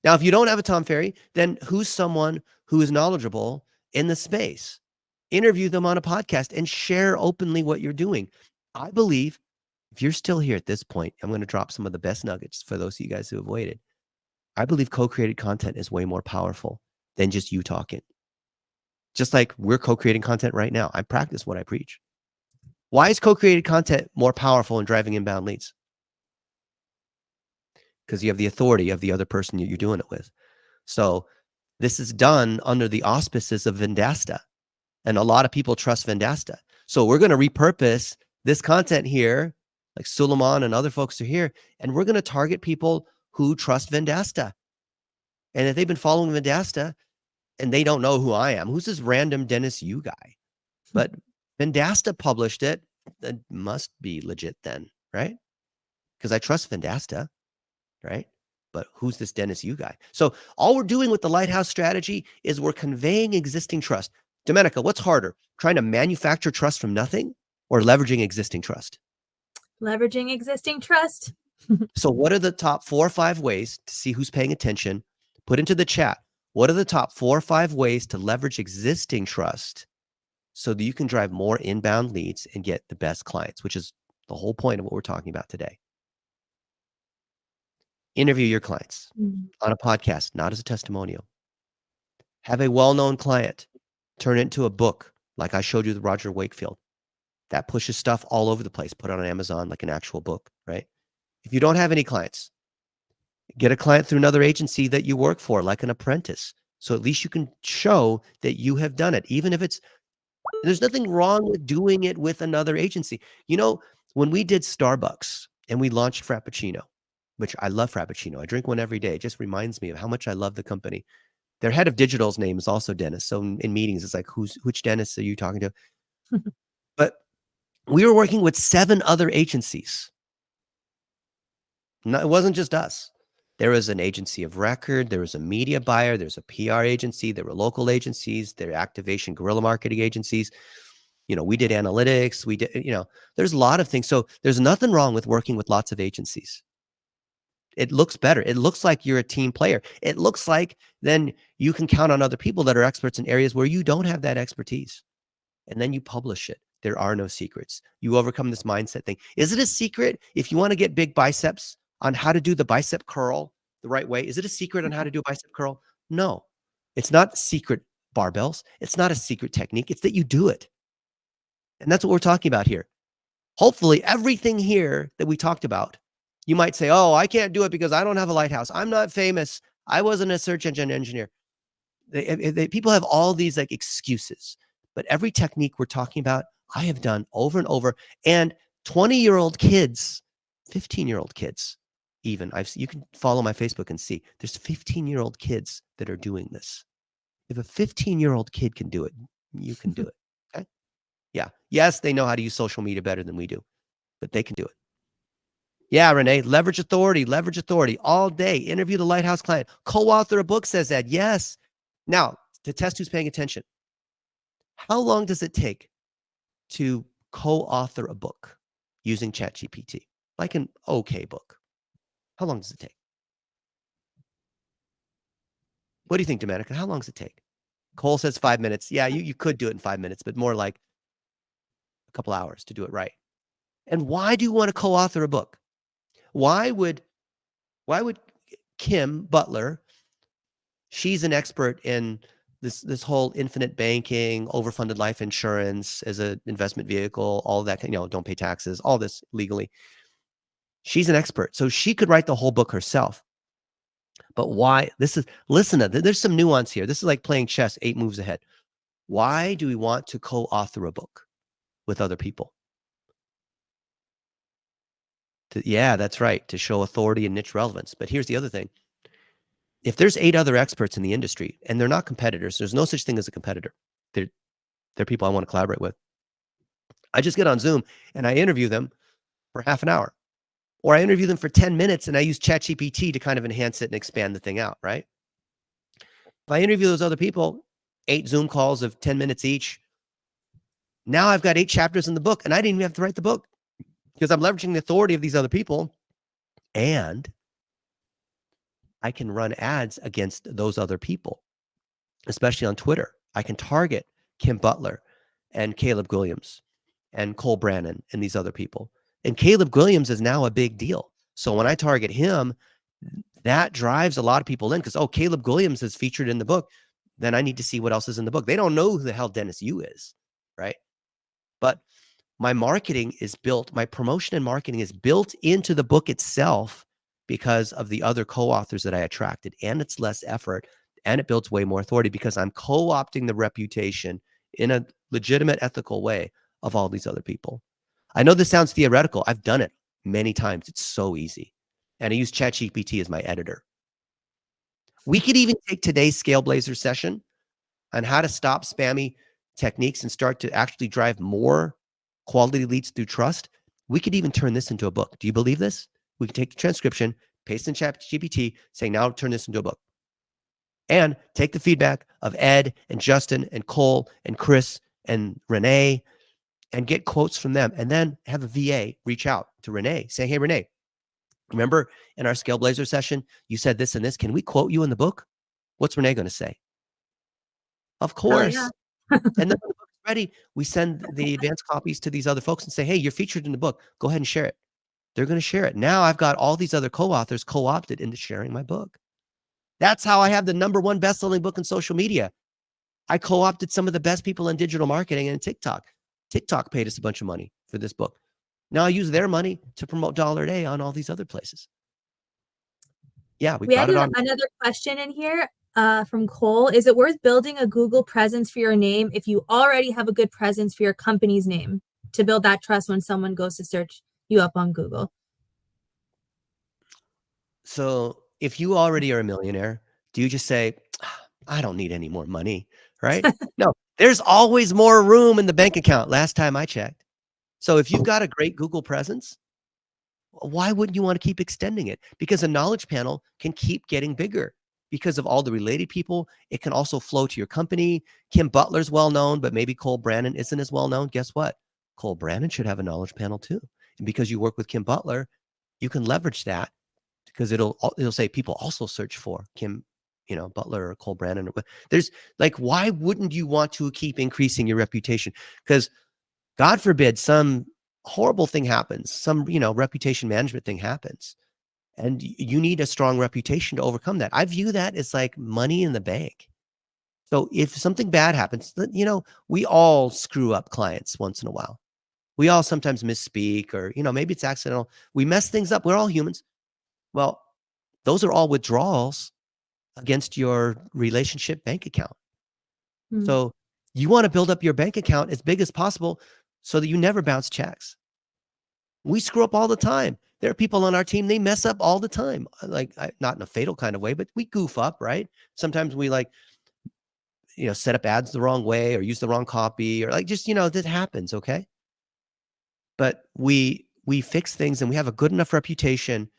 Now, if you don't have a Tom Ferry, then who's someone who is knowledgeable in the space? Interview them on a podcast and share openly what you're doing. I believe if you're still here at this point, I'm going to drop some of the best nuggets for those of you guys who have waited. I believe co-created content is way more powerful than just you talking. Just like we're co-creating content right now. I practice what I preach. Why is co-created content more powerful in driving inbound leads? Because you have the authority of the other person you're doing it with. So this is done under the auspices of Vendasta. And a lot of people trust Vendasta. So we're going to repurpose this content here, like Suleiman and other folks are here, and we're going to target people who trust Vendasta. And if they've been following Vendasta and they don't know who I am, who's this random Dennis Yu guy? But Vendasta published it. It must be legit then, right? Because I trust Vendasta, right? But who's this Dennis Yu guy? So all we're doing with the Lighthouse strategy is we're conveying existing trust. Domenica, what's harder, trying to manufacture trust from nothing or leveraging existing trust? Leveraging existing trust. So what are the top 4 or 5 ways to see who's paying attention? Put into the chat. What are the top 4 or 5 ways to leverage existing trust so that you can drive more inbound leads and get the best clients, which is the whole point of what we're talking about today. Interview your clients on a podcast, not as a testimonial. Have a well-known client. Turn it into a book, like I showed you the Roger Wakefield. That pushes stuff all over the place. Put it on Amazon like an actual book, right? If you don't have any clients, get a client through another agency that you work for, like an apprentice. So at least you can show that you have done it, even if there's nothing wrong with doing it with another agency. When we did Starbucks and we launched Frappuccino, which I love Frappuccino. I drink one every day. It just reminds me of how much I love the company. Their head of digital's name is also Dennis. So in meetings, it's like, which Dennis are you talking to? But we were working with 7 other agencies. No, it wasn't just us. There was an agency of record, there was a media buyer, there's a PR agency, there were local agencies, there were activation guerrilla marketing agencies. We did analytics, we did, there's a lot of things. So there's nothing wrong with working with lots of agencies. It looks better. It looks like you're a team player. It looks like then you can count on other people that are experts in areas where you don't have that expertise. And then you publish it. There are no secrets. You overcome this mindset thing. Is it a secret if you want to get big biceps on how to do the bicep curl the right way? Is it a secret on how to do a bicep curl? No, it's not secret barbells. It's not a secret technique. It's that you do it. And that's what we're talking about here. Hopefully everything here that we talked about, you might say, oh, I can't do it because I don't have a lighthouse. I'm not famous. I wasn't a search engine engineer. People have all these like excuses, but every technique we're talking about, I have done over and over. And 20-year-old kids, 15-year-old kids, even you can follow my Facebook and see there's 15-year-old kids that are doing this. If a 15-year-old kid can do it, you can do it. Okay. Yeah. Yes, they know how to use social media better than we do, but they can do it. Yeah, Renee, leverage authority all day. Interview the Lighthouse client. Co-author a book, says that. Yes. Now, to test who's paying attention, how long does it take to co-author a book using ChatGPT? Like an okay book. How long does it take? What do you think, Domenica? How long does it take? Cole says 5 minutes. Yeah, you could do it in 5 minutes, but more like a couple hours to do it right. And why do you want to co-author a book? Why would Kim Butler, she's an expert in this whole infinite banking, overfunded life insurance as an investment vehicle, all that, don't pay taxes, all this legally. She's an expert. So she could write the whole book herself. But why? There's some nuance here. This is like playing chess 8 moves ahead. Why do we want to co-author a book with other people? Yeah, that's right. To show authority and niche relevance. But here's the other thing. If there's 8 other experts in the industry and they're not competitors, there's no such thing as a competitor. They're people I want to collaborate with. I just get on Zoom and I interview them for half an hour, or I interview them for 10 minutes and I use ChatGPT to kind of enhance it and expand the thing out, right? If I interview those other people, 8 Zoom calls of 10 minutes each, now I've got 8 chapters in the book and I didn't even have to write the book because I'm leveraging the authority of these other people, and I can run ads against those other people, especially on Twitter. I can target Kim Butler and Caleb Williams and Cole Brannon and these other people. And Caleb Williams is now a big deal. So when I target him, that drives a lot of people in because, oh, Caleb Williams is featured in the book. Then I need to see what else is in the book. They don't know who the hell Dennis Yu is, right? But my marketing is built, my promotion and marketing is built into the book itself because of the other co-authors that I attracted, and it's less effort and it builds way more authority because I'm co-opting the reputation in a legitimate, ethical way of all these other people. I know this sounds theoretical. I've done it many times. It's so easy. And I use ChatGPT as my editor. We could even take today's Scale Blazer session on how to stop spammy techniques and start to actually drive more quality leads through trust. We could even turn this into a book. Do you believe this? We could take the transcription, paste in ChatGPT, say, now turn this into a book. And take the feedback of Ed and Justin and Cole and Chris and Renee and get quotes from them. And then have a VA reach out to Renee saying, hey, Renee, remember in our Scale Blazer session, you said this and this. Can we quote you in the book? What's Renee going to say? Of course. Yeah. And then when the book's ready, we send the advanced copies to these other folks and say, hey, you're featured in the book. Go ahead and share it. They're going to share it. Now I've got all these other co-authors co-opted into sharing my book. That's how I have the #1 best-selling book in social media. I co-opted some of the best people in digital marketing and TikTok. TikTok paid us a bunch of money for this book. Now I use their money to promote Dollar a Day on all these other places. Yeah, we got have it on. another question in here from Cole. Is it worth building a Google presence for your name if you already have a good presence for your company's name to build that trust when someone goes to search you up on Google? So if you already are a millionaire, do you just say, I don't need any more money, right? No, there's always more room in the bank account last time I checked. So if you've got a great Google presence, why wouldn't you want to keep extending it? Because a knowledge panel can keep getting bigger because of all the related people. It can also flow to your company. Kim Butler's well known, but maybe Cole Brannon isn't as well known. Guess what? Cole Brannon should have a knowledge panel too. And because you work with Kim Butler, you can leverage that because it'll say people also search for Kim, Butler or Cole Brannon. There's like, why wouldn't you want to keep increasing your reputation? Because God forbid some horrible thing happens, some, reputation management thing happens, and you need a strong reputation to overcome that. I view that as like money in the bank. So if something bad happens, we all screw up clients once in a while. We all sometimes misspeak or, maybe it's accidental. We mess things up. We're all humans. Well, those are all withdrawals against your relationship bank account. So you want to build up your bank account as big as possible so that you never bounce checks. We screw up all the time. There are people on our team, they mess up all the time. Like, not in a fatal kind of way, but we goof up, right? Sometimes we set up ads the wrong way or use the wrong copy or just, that happens, okay? But we fix things and we have a good enough reputation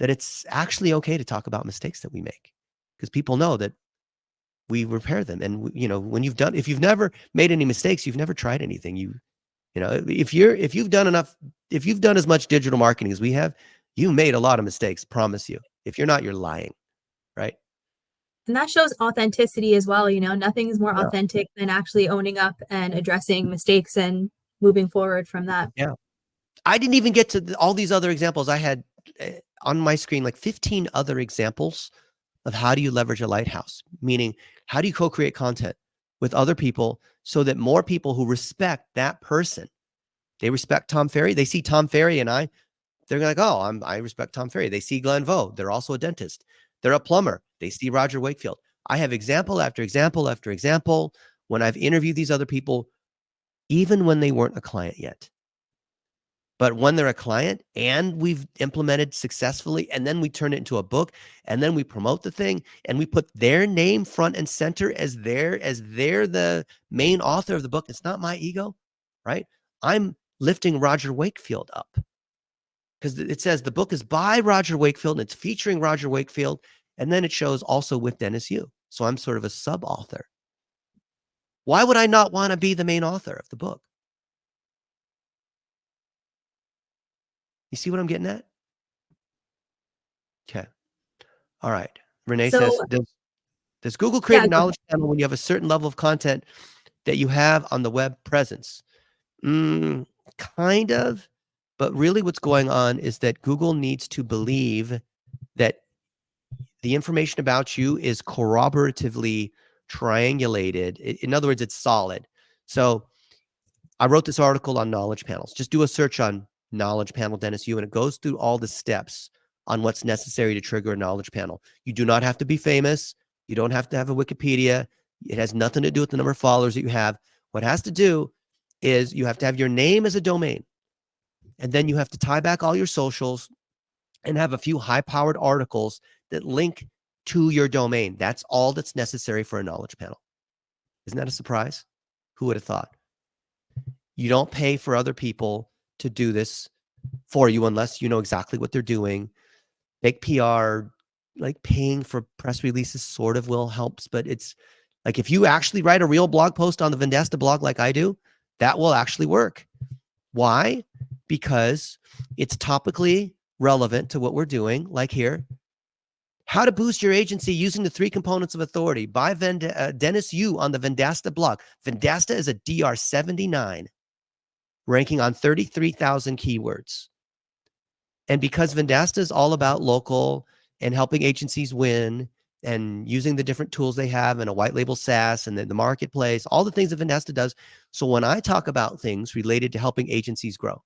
that it's actually okay to talk about mistakes that we make because people know that we repair them. And if you've never made any mistakes, you've never tried anything. If you've done as much digital marketing as we have, you made a lot of mistakes, promise you. If you're not, you're lying, right? And that shows authenticity as well. Nothing's more authentic than actually owning up and addressing mistakes and moving forward from that. Yeah. I didn't even get to all these other examples. I had on my screen like 15 other examples of how do you leverage a lighthouse, meaning how do you co-create content with other people so that more people who respect that person, they respect Tom Ferry, they see Tom Ferry and they're like, oh, I respect Tom Ferry. They see Glenn Vo, they're also a dentist. They're a plumber, they see Roger Wakefield. I have example after example after example when I've interviewed these other people, even when they weren't a client yet. But when they're a client and we've implemented successfully, and then we turn it into a book, and then we promote the thing, and we put their name front and center as they're the main author of the book. It's not my ego, right? I'm lifting Roger Wakefield up because it says the book is by Roger Wakefield and it's featuring Roger Wakefield, and then it shows also with Dennis Yu. So I'm sort of a sub-author. Why would I not want to be the main author of the book? You see what I'm getting at? Okay. All right. Renee says, does Google create a knowledge panel when you have a certain level of content that you have on the web presence? Kind of. But really what's going on is that Google needs to believe that the information about you is corroboratively triangulated. In other words, it's solid. So I wrote this article on knowledge panels. Just do a search on knowledge panel Dennis Yu, and it goes through all the steps on what's necessary to trigger a knowledge panel. You do not have to be famous. You don't have to have a Wikipedia. It has nothing to do with the number of followers that you have. What it has to do is you have to have your name as a domain, and then you have to tie back all your socials and have a few high-powered articles that link to your domain. That's all that's necessary for a knowledge panel. Isn't that a surprise? Who would have thought? You don't pay for other people to do this for you unless you know exactly what they're doing. Big PR, like paying for press releases sort of will helps, but it's like if you actually write a real blog post on the Vendasta blog like I do, that will actually work. Why? Because it's topically relevant to what we're doing, like here. How to boost your agency using the 3 components of authority by Dennis Yu on the Vendasta blog. Vendasta is a DR79. Ranking on 33,000 keywords. And because Vendasta is all about local and helping agencies win and using the different tools they have and a white label SaaS and the marketplace, all the things that Vendasta does. So when I talk about things related to helping agencies grow,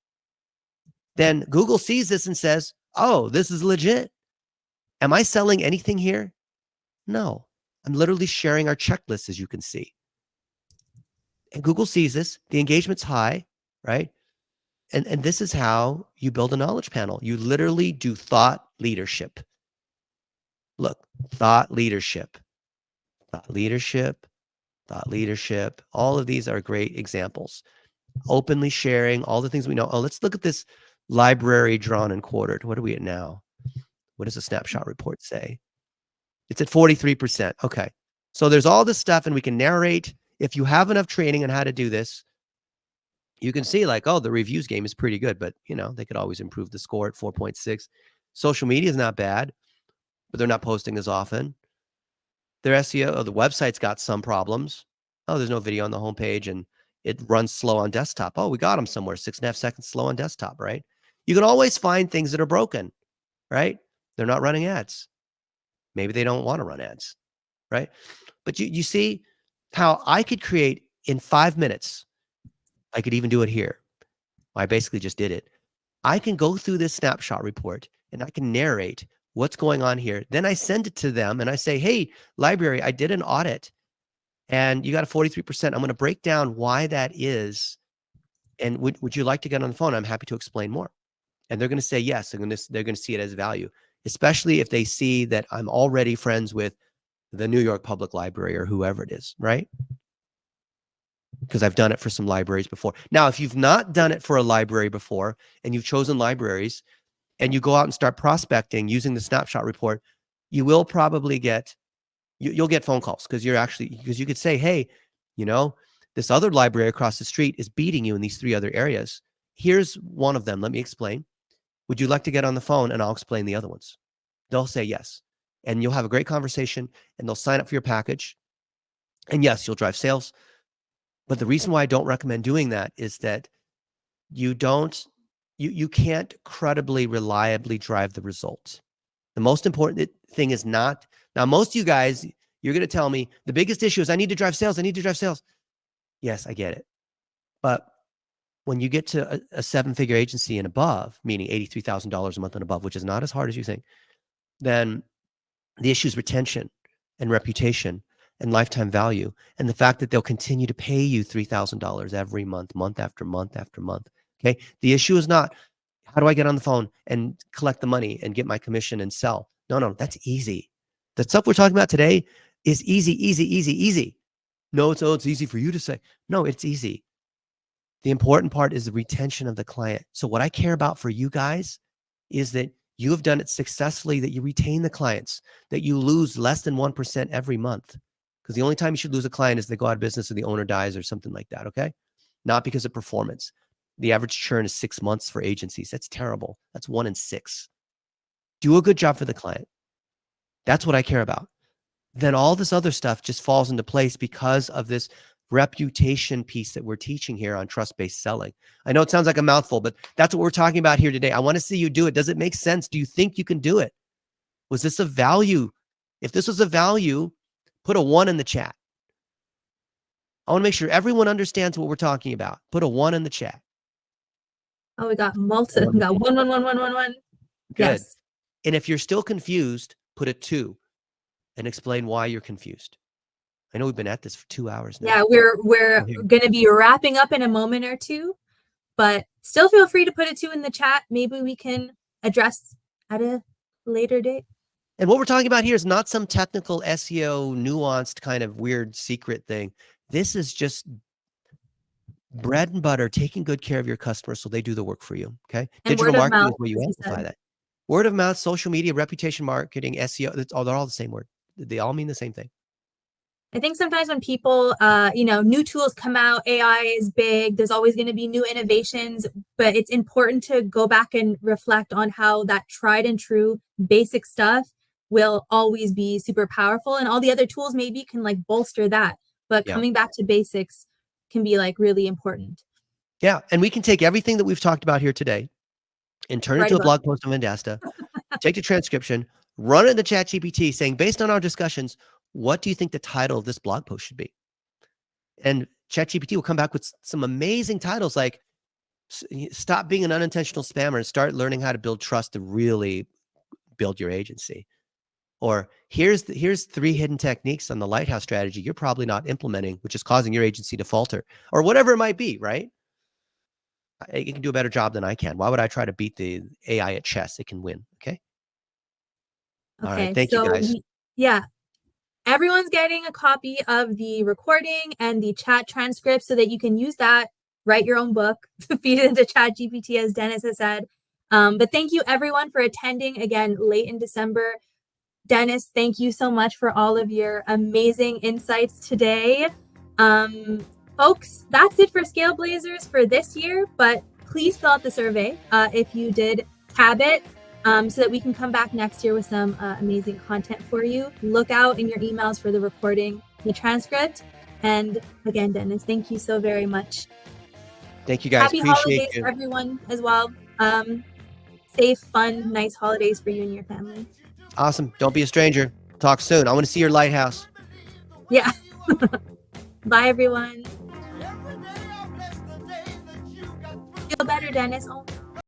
then Google sees this and says, oh, this is legit. Am I selling anything here? No, I'm literally sharing our checklist, as you can see. And Google sees this, the engagement's high, right? And this is how you build a knowledge panel. You literally do thought leadership. Look, thought leadership, thought leadership, thought leadership. All of these are great examples. Openly sharing all the things we know. Oh, let's look at this library drawn and quartered. What are we at now? What does the snapshot report say? It's at 43%. Okay. So there's all this stuff, and we can narrate. If you have enough training on how to do this, you can see like, oh, the reviews game is pretty good, but they could always improve the score at 4.6. Social media is not bad, but they're not posting as often. Their SEO, the website's got some problems. Oh, there's no video on the homepage and it runs slow on desktop. Oh, we got them somewhere. 6.5 seconds slow on desktop, right? You can always find things that are broken, right? They're not running ads. Maybe they don't want to run ads, right? But you see how I could create in 5 minutes. I could even do it here. I basically just did it. I can go through this snapshot report and I can narrate what's going on here. Then I send it to them and I say, hey, library, I did an audit and you got a 43%. I'm going to break down why that is. And would you like to get on the phone? I'm happy to explain more. And they're going to say yes. They're going to see it as value, especially if they see that I'm already friends with the New York Public Library or whoever it is, right? Because I've done it for some libraries before. Now, if you've not done it for a library before and you've chosen libraries and you go out and start prospecting using the snapshot report, you will probably get, you'll get phone calls because you could say, hey, this other library across the street is beating you in these 3 other areas. Here's one of them. Let me explain. Would you like to get on the phone and I'll explain the other ones? They'll say yes. And you'll have a great conversation and they'll sign up for your package. And yes, you'll drive sales. But the reason why I don't recommend doing that is that you can't credibly, reliably drive the results. The most important thing is not, now most of you guys, you're going to tell me the biggest issue is I need to drive sales. I need to drive sales. Yes, I get it. But when you get to a 7-figure agency and above, meaning $83,000 a month and above, which is not as hard as you think, then the issue is retention and reputation and lifetime value, and the fact that they'll continue to pay you $3,000 every month, month after month after month. Okay. The issue is not, how do I get on the phone and collect the money and get my commission and sell? No, that's easy. The stuff we're talking about today is easy, easy, easy, easy. No, it's easy for you to say. No, it's easy. The important part is the retention of the client. So what I care about for you guys is that you have done it successfully, that you retain the clients, that you lose less than 1% every month. Because the only time you should lose a client is they go out of business or the owner dies or something like that, okay? Not because of performance. The average churn is 6 months for agencies. That's terrible. That's 1 in 6. Do a good job for the client. That's what I care about. Then all this other stuff just falls into place because of this reputation piece that we're teaching here on trust-based selling. I know it sounds like a mouthful, but that's what we're talking about here today. I want to see you do it. Does it make sense? Do you think you can do it? Was this a value? If this was a value, put a 1 in the chat. I want to make sure everyone understands what we're talking about. Put a 1 in the chat. Oh, we got multiple. We got 1, 1, 1, 1, 1, 1. Good. Yes. And if you're still confused, put a 2 and explain why you're confused. I know we've been at this for 2 hours now. Yeah, we're going to be wrapping up in a moment or two, but still feel free to put a 2 in the chat. Maybe we can address at a later date. And what we're talking about here is not some technical SEO nuanced kind of weird secret thing. This is just bread and butter, taking good care of your customers so they do the work for you. Okay. And Digital word of marketing mouth, is where you as you amplify said. that. Word of mouth, social media, reputation marketing, SEO, they're all the same word. They all mean the same thing. I think sometimes when people, new tools come out, AI is big, there's always going to be new innovations, but it's important to go back and reflect on how that tried and true basic stuff will always be super powerful. And all the other tools maybe can like bolster that. But coming back to basics can be like really important. Yeah. And we can take everything that we've talked about here today and turn it into a blog post on Vendasta, take the transcription, run it in the ChatGPT saying, based on our discussions, what do you think the title of this blog post should be? And ChatGPT will come back with some amazing titles like stop being an unintentional spammer and start learning how to build trust to really build your agency. Or here's 3 hidden techniques on the Lighthouse strategy you're probably not implementing, which is causing your agency to falter, or whatever it might be, right? It can do a better job than I can. Why would I try to beat the AI at chess? It can win. Okay. All right. Thank you, guys. Everyone's getting a copy of the recording and the chat transcript so that you can use that, write your own book, feed it into ChatGPT, as Dennis has said, But thank you everyone for attending again late in December. Dennis, thank you so much for all of your amazing insights today. Folks, that's it for Scale Blazers for this year, but please fill out the survey if you did tab it so that we can come back next year with some amazing content for you. Look out in your emails for the recording, the transcript. And again, Dennis, thank you so very much. Thank you guys. Happy Appreciate holidays you. for everyone as well. Safe, fun, nice holidays for you and your family. Awesome. Don't be a stranger. Talk soon. I want to see your lighthouse. Yeah. Bye, everyone. Feel better, Dennis. Oh.